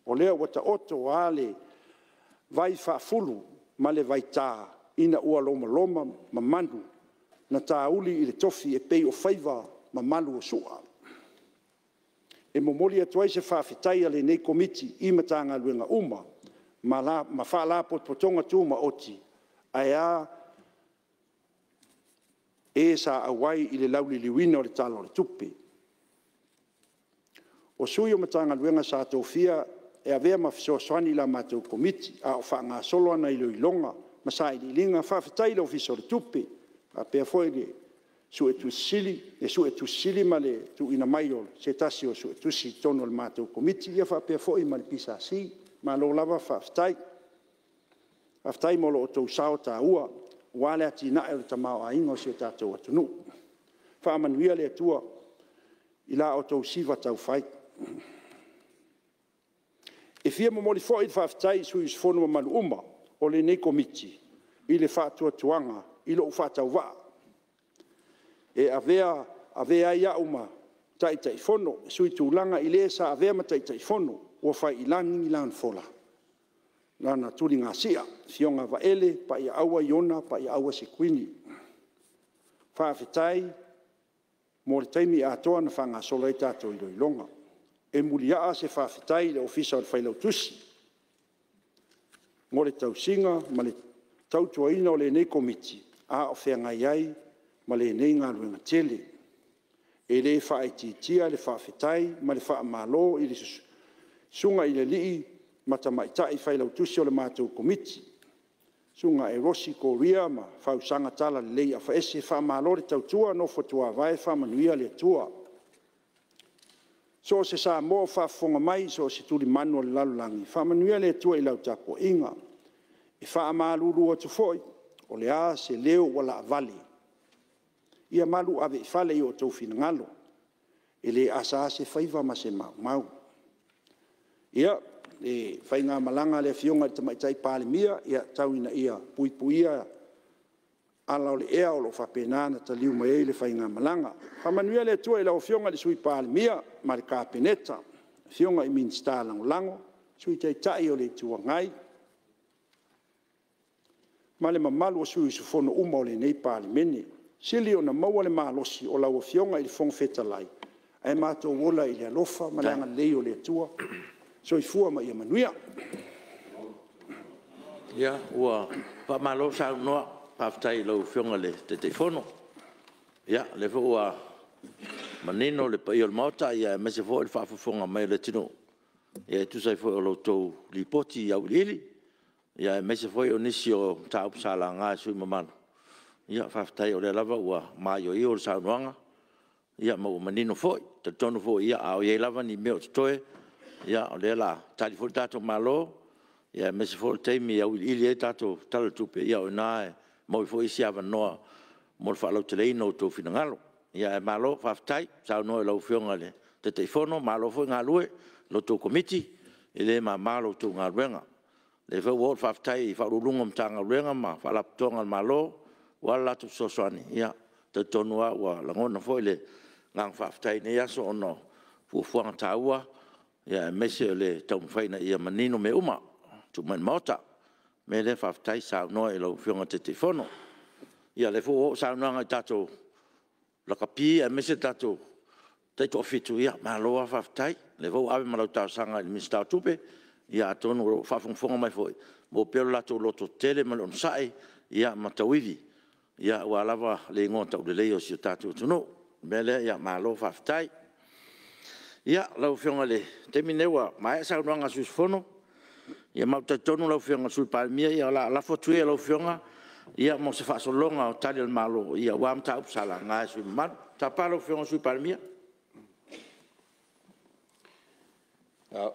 B: O lea ua taoto a le vai faafulu ma le vai tā ina ua lomaloma ma manu na tāuli i le tofi e pei o faiva ma malu o su'a. E momoli atu ai se faafetai a lenei komiti i matagaluega uma ma faalapotopotoga tuma oti ae a e sa auai i le lauliliuina o le talo o le tupe. O sui o matagaluega sa tofia e avea ma fesoasoani i la matou komiti a o faagasolo ana i loiloga ma sa iliiliga faafetai le ofisa o le tupe a pea foi le suʻetusili ma le tuuina mai o se tasi o suʻetusi tonu o le matou komiti ia faapea foʻi ma le pisasi malo lava faafetai mo loo tousao tāua ua le atinaʻe o le tamaoaiga o se tatou atunuu faamanuia le atua i la o tou siva taufai e fia momoli foʻi le faafetai i suiusifonu ma maluuma o lenei komiti i le faatuatuaga i loʻu faatauvaa e avea ai a'u ma taʻitaʻifono e sui tulaga i lē sa avea ma taʻitaʻifono ua faiʻilani i lana fola lana tuligasia fioga vaele paʻiaʻaua iona paʻiaʻaua sekuini faafetai mo le taimi atoa na faagasolo ai tatou iloiloga e mulia'a se faafetai i le ofisa o le failautusi mo le tausiga ma le tautuaina o lenei komiti a o feagai ai ma lenei galuega tele e lē faaitiitia le faafetai ma le faamālō i le suga i le li'i ma tamaʻitaʻi failautusi o le matou komiti suga e rosi koria ma fausaga tala lelei afaese faamālō le tautua nofo tuavae faamanuia le atua so o se Samoa faafofoga mai so o se tulimanu o le lalolagi faamanuia le atua i lau tapuaʻiga e faamālulu atu foʻi o le a se leo ua laavali ia malu ave fale i o tou finagalo e lē asa se faiva ma se maumau ia e faiga malaga le afioga le tamaʻitai palemia ia tauina ia puipuia ala o le ea o loo faapena na taliu mai ai le faiga malaga faamanuia le atua i lau afioga le sui palemia ma le kapeneta afioga i minista lagolago sui taʻitaʻi o le ituagai ma le mamalu o sui sufono uma o lenei palemene sili ona maua le malosi o lau afioga i le fogafetalai ae matou ola i le alofa ma le agalelei o le atua soifua ma ia manuia
A: ia ua faamālō saunoa faafetai lau fioga le teteifono ia le foʻi ua manino le paia o le maota ia e mese foʻi le faafofoga mai le tinu ia e tusai foʻi o loutou lipoti i auiliili ia e mese foʻi o nisi o taupu salaga e sui mamalu ia faafetai o le lava ua maioia o le saunoaga ia ma ua manino foʻi tatonu foʻi ia ao iai lava ni mea o totoe ia o lea la tali foʻi tatou mālō ia mese foʻi le taimi auiliili ai tatou talatupe ia o inā e maui foʻi isi avanoa mo le faalauteleina outou finagalo ia e mālō faafetai saunoa i laufioga le teteifono mālō foʻi galue loutou komiti e lē mamā loutou galuega le feu ua o le faafetai i faaululuga ma tagaluega ma faalapotoga le mālō ua ala latou fesoasoani ia tautonu a ua lagona foʻi le gaga faafetai nei aso ona fuafuaga tāua ia e mese o le taumafaina ia manino me uma tumai maota me le faafetai saunoa i laufioga teteifono ia le foʻu oo saunoaga i tatou lakapi e mese tatou taitoʻafitu ia mālō a faafetai le foʻu ave ma lau taosaga i le minista tupe ia atonu o faafogafoga mai foʻi mo pea lo latou loto tele ma le ona saʻi ia ma tauivi ia ua lava le igoa taʻulelei o sio tatou atunuu me lea ia mālō faafetai ia laufioga le taimi nei ua mae saunoaga suisufono ia mautaitonu laufioga sui palemia ia laalafo atu ia laufioga ia mo se faasolologa o tali o le mālō ia ua mataupu salaga e sui mamalu tapā laufioga sui palemia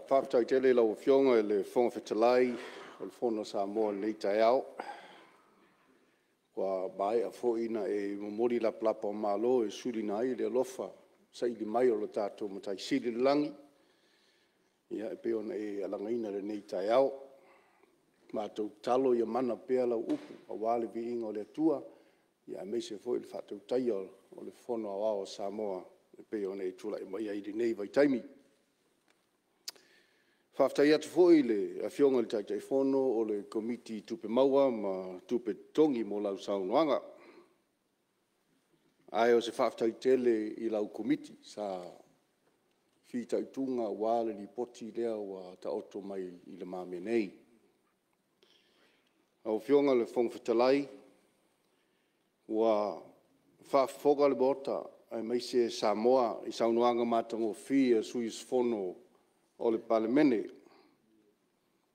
H: faafetaitele laufioga e le fogafetalai o le fono Samoa lenei taeao ua maeʻa foʻi na e momoli lapalapa o mālō e sulina ai le alofa saʻili mai o lo tatou mataisili le lagi ia e pe ona e alagaina lenei taeao matou talo ia mana pea lau upu auā le viiga o le atua ia e maise foʻi le faatautaia o le fono aoao o Samoa e pe ona e tulaʻi mai ai lenei vaitaimi Whaftai atu fōi le a fionga le taitai whono o le komiti tupe maua ma tupe tongi mo lau saunoanga. Ai o se whaftai tele I lau komiti sa whita itunga wale li poti lea wa ta oto mai I le mame nei. Au fionga le whongwhitalai wa whafoga le bota ai mai se Samoa I saunoanga matango fia suis whono o le Palemene.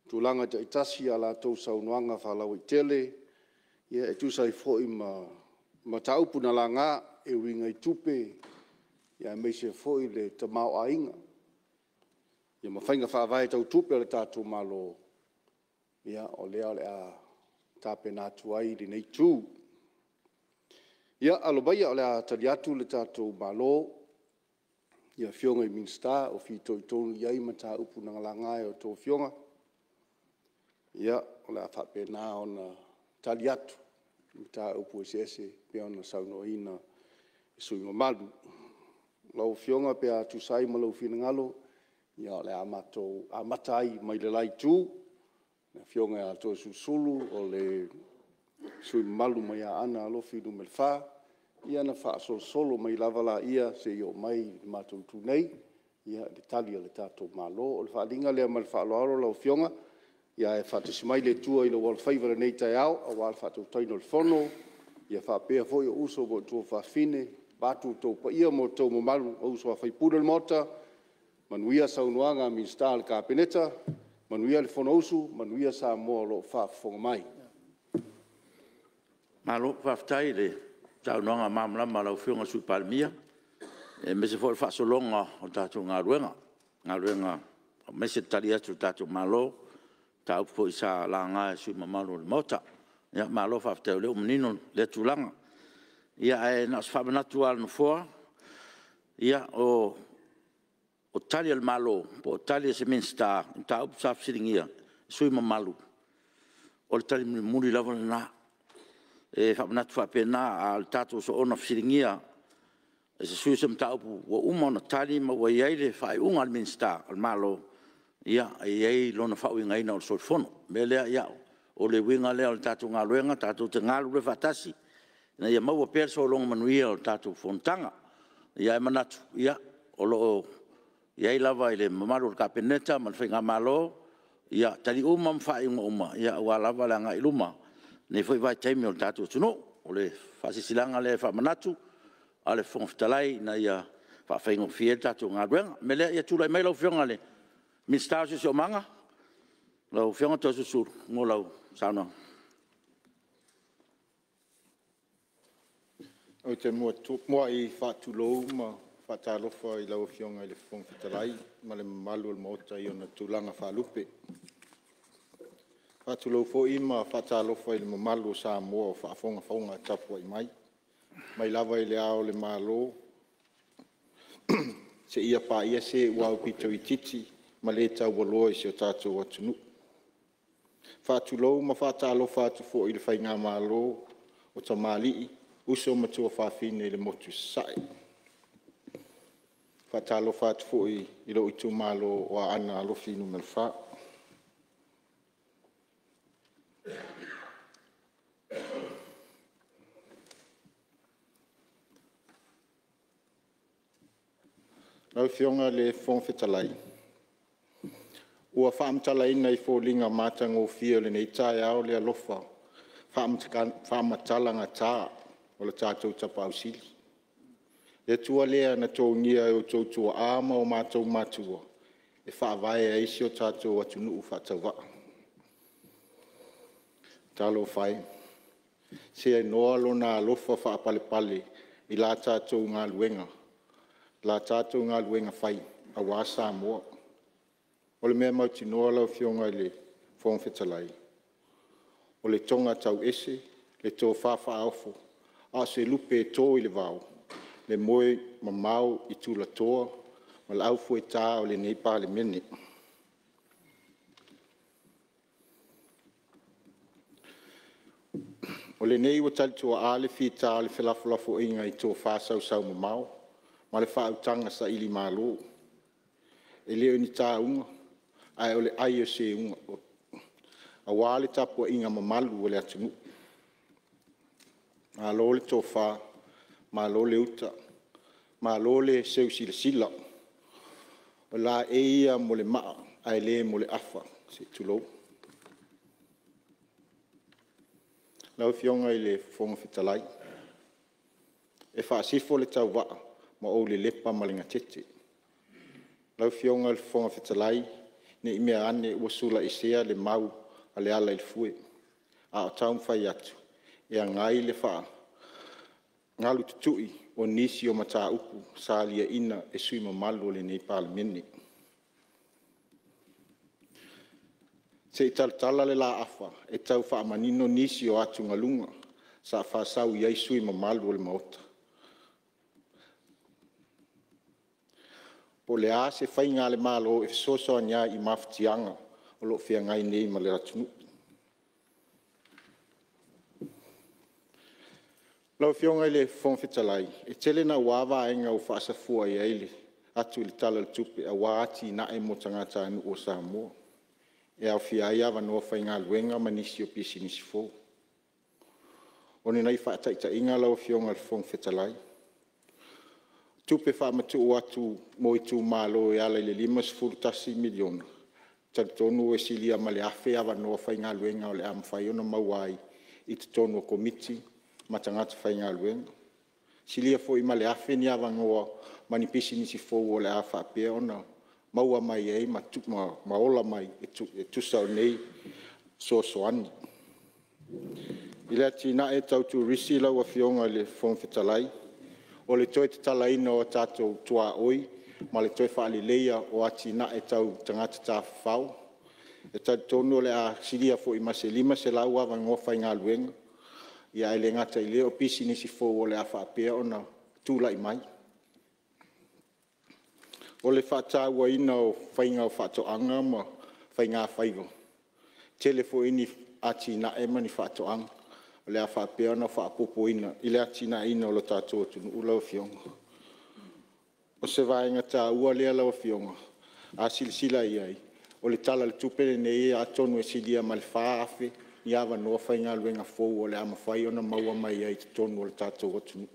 H: Tūlanga te itasi a la tau saunoanga whalau I tele, ia e tūsai fōi ma taupuna la ngā e winga I tupe, ia mei se fōi le tamau a inga. Ia ma whainga whaavai tau tupe le tātou malo, ia o lea le a tāpe nātu ai li nei tū. Ia alobaia o le a tali atu le tātou malo, ia fionga I minsta o fito I tonu iai ma tā upu na ngalangai o tō fionga. Ia o le a whape nā o na tali atu, ma tā upu ese pia o na saunoina I sui mamalu. Lau fionga pe a tūsai ma lau fina ngalo, ia o le a matai mai le lai tū, na fionga a tō susulu o le sui mamalu mai a ana alo finu me le wha, ia na wha solo mai lavala ia se I o mai mātou tū nei, ia le tali le tātou malo, o le wha linga lea ma le wha aloaro lau fionga, ia e wha tesimai le tua I le wal whaivara nei tai au, a wal wha tau taino le whono, ia wha pēa foi o uso mo tō wha fine, bātu tō pa ia mo tō mamalu o uso a whaipura le mota, manuia saunoanga min star le kāpeneta, manuia le whono usu, manuia sa moa lo wha whonga mai.
A: Malo whaftai le taunoanga mamlama lau whiunga sui Palemia, e me se fōi whasolonga o tātou ngā ruenga, me se tali atu tātou malo, ta upo isa la nga sui mamalu le mota ia malo fa te le menino le tulanga ia e na fa manatu al no fo ia o tali al malo po tali se minsta ta upo sa siringia sui mamalu o tali muri lava na e fa manatu fa pena al tatu so ona siringia e se sui sem ta upo o uma na tali ma wa ia le fa un al minsta al malo ia ai lona fa winga ina o so fono mele ia o le winga le o tatu nga luenga tatu te ngalu le fatasi na ia mau perso long manuia o tatu Fonotaga ia manatu ia o lo ia lava ile mamalu ka peneta man finga malo ia tali uma fa uma ia wa lava la nga iluma ne foi vai taimi o tatu tuno o le fasi silanga le fa manatu ale fonftalai na ia fa fingo fieta tu nga luenga mele ia tu lai mai lo fionga le Mr. Se o manga, lau whianga tō susur, ngō lau, sauna.
I: O te mua I whātulou, ma whātālofa I lau whianga I le whongwhitalai, ma le malu al mota I ona tūlanga whālupe. Whātulou fo I ma whātālofa I le mamalu o Samoa o whaafonga tapua I mai. Mai lava I le ao le malo, se ia pā ia se wau pito I titi, ma le tau waloa I se o tātou atunu. Whātulou ma whātālofa atu fo I le whainga malo o ta mālii, uso matua whāwhine le motu sae. Whātālofa atu fo I lo I tu malo o a ana alofinu me le wha. Lau whionga le whongwhitalai. Ua whaamtala ina I fōlinga mātanga o fia le nei tae ao le alofa. Whaamatala ngā tā o le tātou tapa au sili. E tua lea na tōngia o tōtua āma o mātou mātua. E whaavae a isi o tātou atunu u whatauwa. Tālo whai. Se ai noa lona alofa whaapale I la tātou ngā luenga. La tātou ngā luenga whai a wā Samoa. O le mea mauti noa lau whionga I le whongwhitalai. O le tonga tau ese, le tō whawha aufo, a se lupe e tō I le vau, le moe ma mau I tūla toa, ma le aufo e tā o le nei Palemene. O le nei wa tali tua ale fi tā le whelafulafo inga I tō whāsau sau ma mau, ma le whautanga sa ili mālo. E leo ni tā unga, ai ole ai o se unga a wale tapu inga mamalu ole atunu a lo le tofa ma lo le uta ma lo le seu sila o la e ia mo le maa ai le mo le afa se tulo lau fionga i le fonga fitalai e whaasifo le tau waa ma o le lepa malinga tete lau fionga le fonga fitalai ne i mea ane wasula i sea le mau a le ala i fue a o taum whai atu e a ngai le wha ngalu tutui o nisi o mata upu sa lia ina e sui mamalu le nei Palemene. Se i tala le la afa e tau wha manino nisi o atu ngalunga sa wha sau iai sui mamalu le maota. Po le a se whai ngā le malo e soso anya i maftianga o lo whia ngai nei ma le ratunu. Lau fionga i le whongwhitalai, e tele na wawa e ngau whaasafua i eile, atu i le tala le tupe, a waati na e mo tangata anu o Samoa. E au fia ia wanoa whai ngā luenga manisi o pisi nisi fō. O ni nei whaataita inga lau fionga le whongwhitalai. Tupe whaamatu o atu mo i tū mālo e ala i le 5 miliona. Tonu e silia ma le afe a wanoa whai ngā luenga o le amwhai ona mauai i te tonu o komiti, matangata whai ngā luenga. Silia fo i male afe ni awangoa mani pisi nisi fōu o le a whapea ona maua mai ei ma ola mai e tusau nei soani. I lea tina e tautu risi lau a fionga le whongwhitalai. O le toi te tala ina o tātou tua oi, ma le toi whaali leia o ati na e tau tangata tā whau. E tau tonu le a silia fo i mase 5 se lau awangoa whai ngā luenga. Ia ele ngata i leo pisi nisi fōu o le a whaapea o na tūla i mai. O le whaataua ina o whainga o whaatoanga ma whainga whaigo. Tele fo ini ati na e mani whaatoanga. O le a whaapea o na whaapopo ina. I le ati na ina o lo tātua tunu ula o fionga. O se vaenga tā ua lea lau fionga. A silisila i ai. O le tala le tupene nei e atonu e silia ma le whaafe. Ni awa noa whai ngā luenga fōu o le ama whai ona maua mai ai te tonu o le tātou atunu.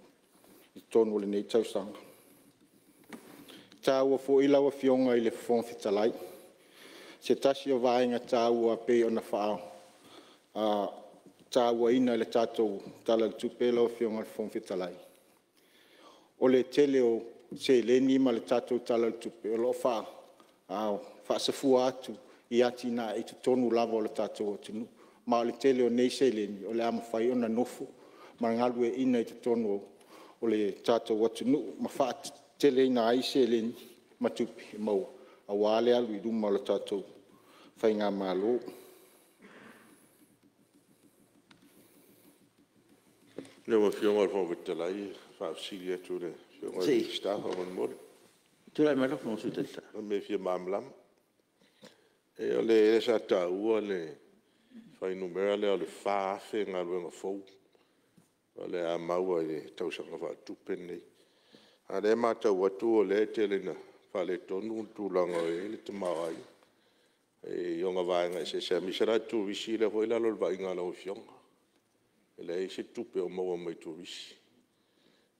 I: I tonu o le nei tausanga. Tā ua fō ilawa fionga i le whongwhitalai. Se tasi o vaenga tā ua pe ona whao. Tā ua ina le tātou tala le tupela o fionga le whongwhitalai. O le tele o se leni ma le tātou tala le tupela o wha. Wha safua atu i ati nā i te tonu lava o le tātou atunu. Ma le tele o nei seleni, o le ama whai ona nofo, ma ngalu e ina i te tono o le tātou atunu, ma wha tele ina ai seleni, ma tupi mau, a wale alu i ruma o le tātou whai ngā mālo.
E: Leo ma fionga le whawhitalai, whaafsili atu le fionga le staha o mori.
A: Tūrai mai rako ngā sūteta.
E: Me fia mamlam. E o le sa tā ua le whai numera lea o le whaafe ngā luenga fōu. O le a maua i le tausanga wha tupe nei. A le mātau atu o le tele na whale tonu tūlanga e le te mawai. E ionga vāenga e se misera tu visi le hoi lalo le vai ngā lau fionga. E le e se tupe o maua mai tu visi.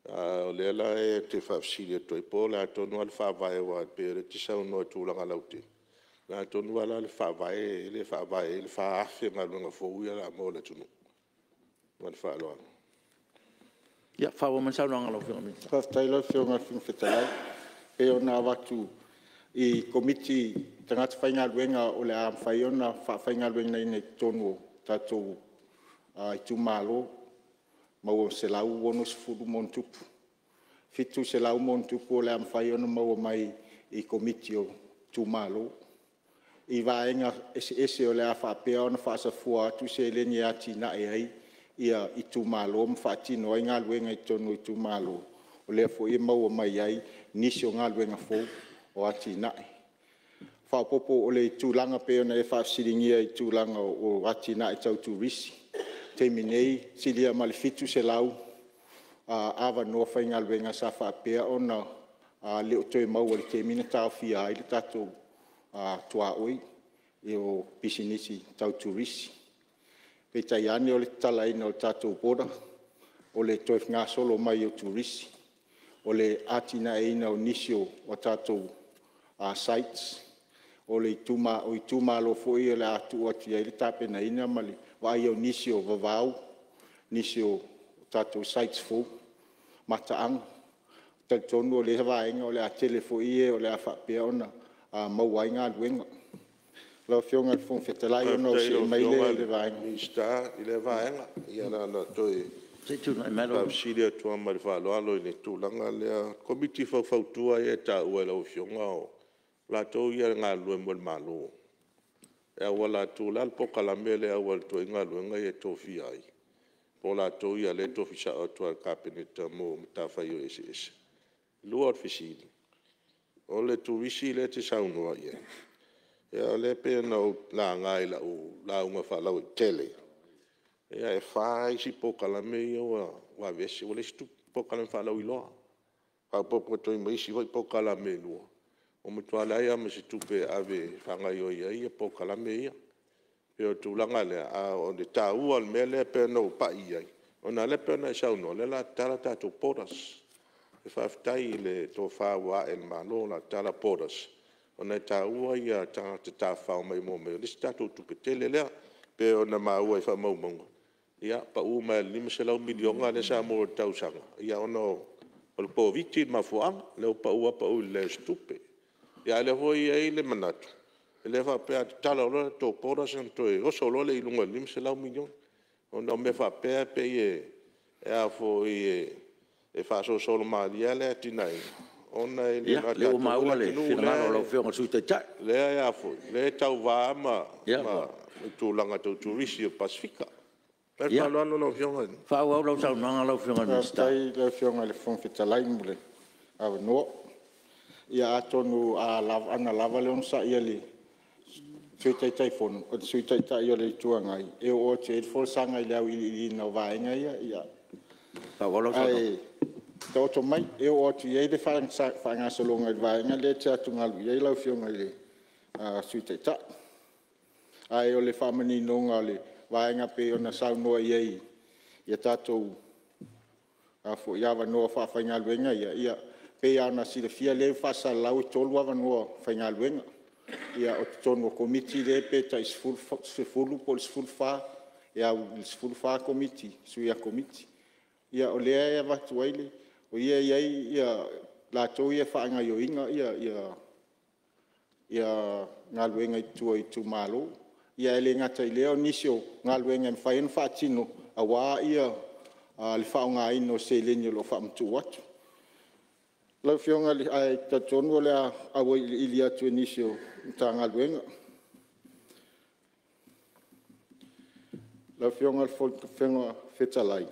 E: O le ala e te whaafsiri atu i pō le a tonu al whaavae wa pe le tisau noa tūlanga lau te. Nā tonu ala le whaavae, le whaafe ngā lunga fōui ala mō le tunu. Ngā le whaaloanga.
A: Ia, whawa man sau nanga lau whionga mita.
I: Whaftaila whionga whingwhitalai. E o nā watu i komiti tangata whainga luenga o le a whai ona whainga luenga nei tonu o tātou i tū mālo. Maua se lau ono se furu mon tupu. Fitu se lau mon tupu o le a whai ona maua mai i komiti o tū mālo. I vaenga ese o le a whapea ona whaasafua atu se leni ati na e ai ia i tū mālo ma whaatino ai ngā luenga i tonu i tū mālo. O lea fo i maua mai ai nisi o ngā luenga fōu o ati na e. Whaopopo o le tūlanga pe ona e whaasiringia i tūlanga o ati na e tau tū risi. Teimi nei silia ma le fitu se lau awa noa whai ngā luenga sa whapea ona leo toi maua le te mina tāwhia ai le tātou tua oi e o pisinisi tau turisi. Pe tai ane o le tala ina o tātou pora, o le toif ngā solo mai o turisi, o le atina e ina o nisio o tātou sites, o le ituma lo foi o le atu o tia ili tape na ina mali, vai o nisio vavau, nisio tātou sites fo, mataanga, tal tonu o le havaenga o le atele foi e o le awhapea ona mauainga luenga. Lau fionga le fong fetalai ona o se maile le vaenga.
E: Mista i le vaenga, ia na toi.
A: Se tu na melo.
E: Pau siria tua mari whaaloalo i ne tūlanga lea. Komiti whautua e ta ua lau fionga o. La tau ia ngā lue mo le malo. E awa la tūla al poka la mele awa le toi ngā lue ngai e tofi ai. Po la tau ia le tofi sa o tua kapeneta mo mtawhai o ese ese. Lua fisili. O le turisi le te saunua ia. Ia le pe na la ngai la unga whalau i tele. Ia e whai si poka la me ia wa vese. O le si tu poka la whalau i loa. Ka popo toi mai si vai poka la me lua. O me tua lai ama si tupe ave whangai o ia poka la me ia. Pe o tūlanga lea o le tā ua le me le pe na upa iai. O na le pe na saunua le la tala tātou poras. E whaftai le tō whaua e malo la tala poras. O nei tā ua ia te tā whao mai mō mei. Lisi tātou tupe tele lea, pe o na mā ua i wha maumonga. Ia, pa ua mai 5 milionga le sa mō tau sanga. Ia, ono, o le pō viti ma fuanga, leo pa ua le stupe. Ia, le hoi e le manatu. E le whapea te tala o lora tō pōra san toi. Oso lo le ilunga 5 milion. O na me whapea pe e a fo e whaso solo maalia le atinai. Ona
A: le o maua le finangalo lo fionga sui te tai.
E: Le ia foi. Le tau vā ma tūlanga tau turisi o Pasifika. Le whaloano lo fionga.
A: Whau au lau tau nanga lo fionga ni sta.
I: Tai le fionga le whongwhitalai mule. Awa noa. Ia atonu ana lava le onsa ia li. Sui tai fono. O sui tai ia le tuangai. E o te e fōsanga i leau i na vaenga ia.
A: Whau au lau tau.
I: Tau to mai e o tu ye de whanga solonga i vaenga le te atungalu ye lau fionga le sui te ta. Ai o le whamani nonga le vaenga pe o na saunoa ye ia tātou fo iawa noa whawhainga luenga ia pe ana sila fia le whasa lau tolu awa noa whainga luenga. Ia o tono komiti le pe ta isfulu po isfulu wha ia isfulu wha komiti suia komiti. Ia o lea ia watu waile. O ia la tau ia whaanga yo inga ia ngā luenga i tua i tu malo. Ia ele ngata i leo nisio ngā luenga i whaen whaatino a wā ia le whaonga ino se lenio lo whaamtu watu. Lau fionga li ai ta tonu o lea awa i li atu nisio ta ngā luenga. Lau fionga li whenga whetalai.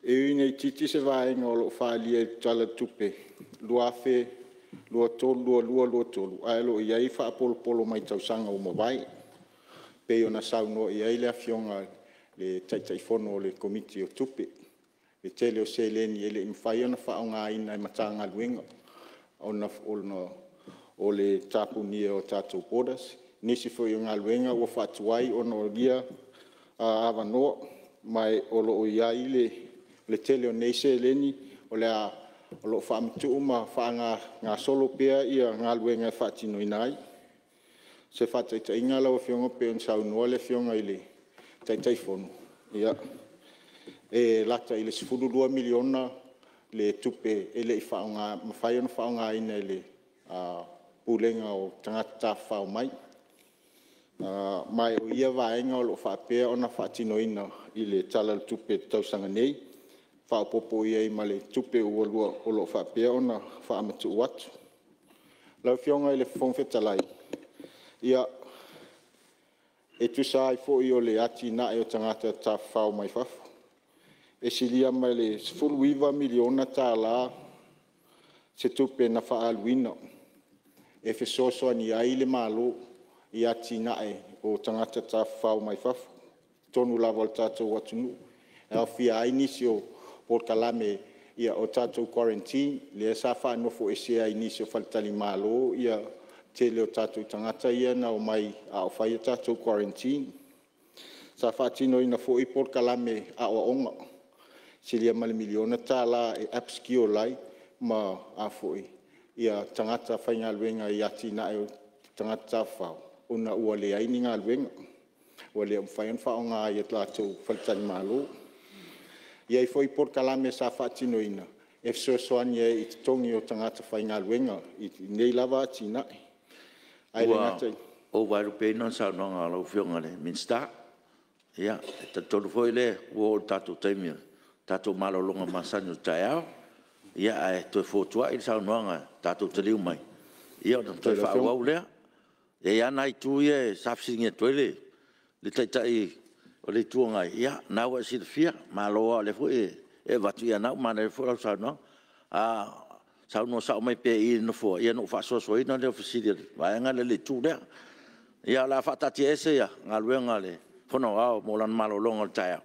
I: E ina i titi se vaenga o lo whaalia i tala tupe. Lua whe, lua tolu, lua tolu. Aelo i ai wha polo mai tausanga o mawai. Pe o na sauno i ai lea fionga le taitai fono o le komiti o tupe. Le tele o se leni ele i mwhai ona wha o ngā ina i matanga luenga. O le tapuni o tātou podas. Nisi fwoi o ngā luenga o whatuai o no lia awa noa. Mai o lo o iai le tele o nei se leni o lo whaamtu uma whaanga ngā solo pia ia ngā luenga whaatino inai. Se whaataita inga lau fionga pe on sau noa le fionga i le taitai fono. Ia. E lata i le 12 miliona le tupe ele i whaonga, mawhai ona whaonga ina le pulenga o tangata whao mai. Mai o ia vaenga o lo whaapea ona whaatino ina i le tala tupe tausanga nei. Whaapopo ia i male tupe ua lua o lo whaapea ona whaamatu watu. Lau fionga i le whongwhetalai. Ia e tusa i fo i o le ati na e o tangata ta whao mai whafu. E silia mai le 10 miliona ta la se tupe na whaaluina. E whesoso ni ai le malo i ati na e o tangata ta whao mai whafu. Tonu lava o tātou atunu. E au fia ai nisi o por kalame ia o tātou quarantine, le sa whanofo e sea inisio whaletali malo, ia te leo tātou tangata ia na o mai a o whai tātou quarantine. Sa whatino ina fo i Port Kalame a o onga, silia mali miliona tāla e apski o lai, ma a fo i. Ia tangata whainga luenga i ati na e tangata whao, una ua le aini ngā luenga, ua le whaian whao ngā i at lātou whaletali malo. Ia i fo i Port Kalame sa whatino ina, e fsosoani e i tongi o tangata whainga luenga, i nei lava ati na e. Ai le ngata i.
A: O wairu pēna sa no ngā lau whionga le, minsta. Ia, ta tolu foi le, o tātou taimia, tātou malolonga masani o tai au. Ia, ai, toi fōtua i sa no ngā, tātou te liu mai. Ia, o toi whaau au lea. Ia, nai tu ia, safsingi e toi le. Le taitai, o le tuanga, ia, nau e sida fia, maloa le fui, e watu ia nau, mana le fui au sa no. Sa no sa mai pe i no fo, ia no fa so so i no le fasidi, vai nga le tu le. Ia la fatati ese ia, nga luenga le. Fono au mo lan malo longa taia.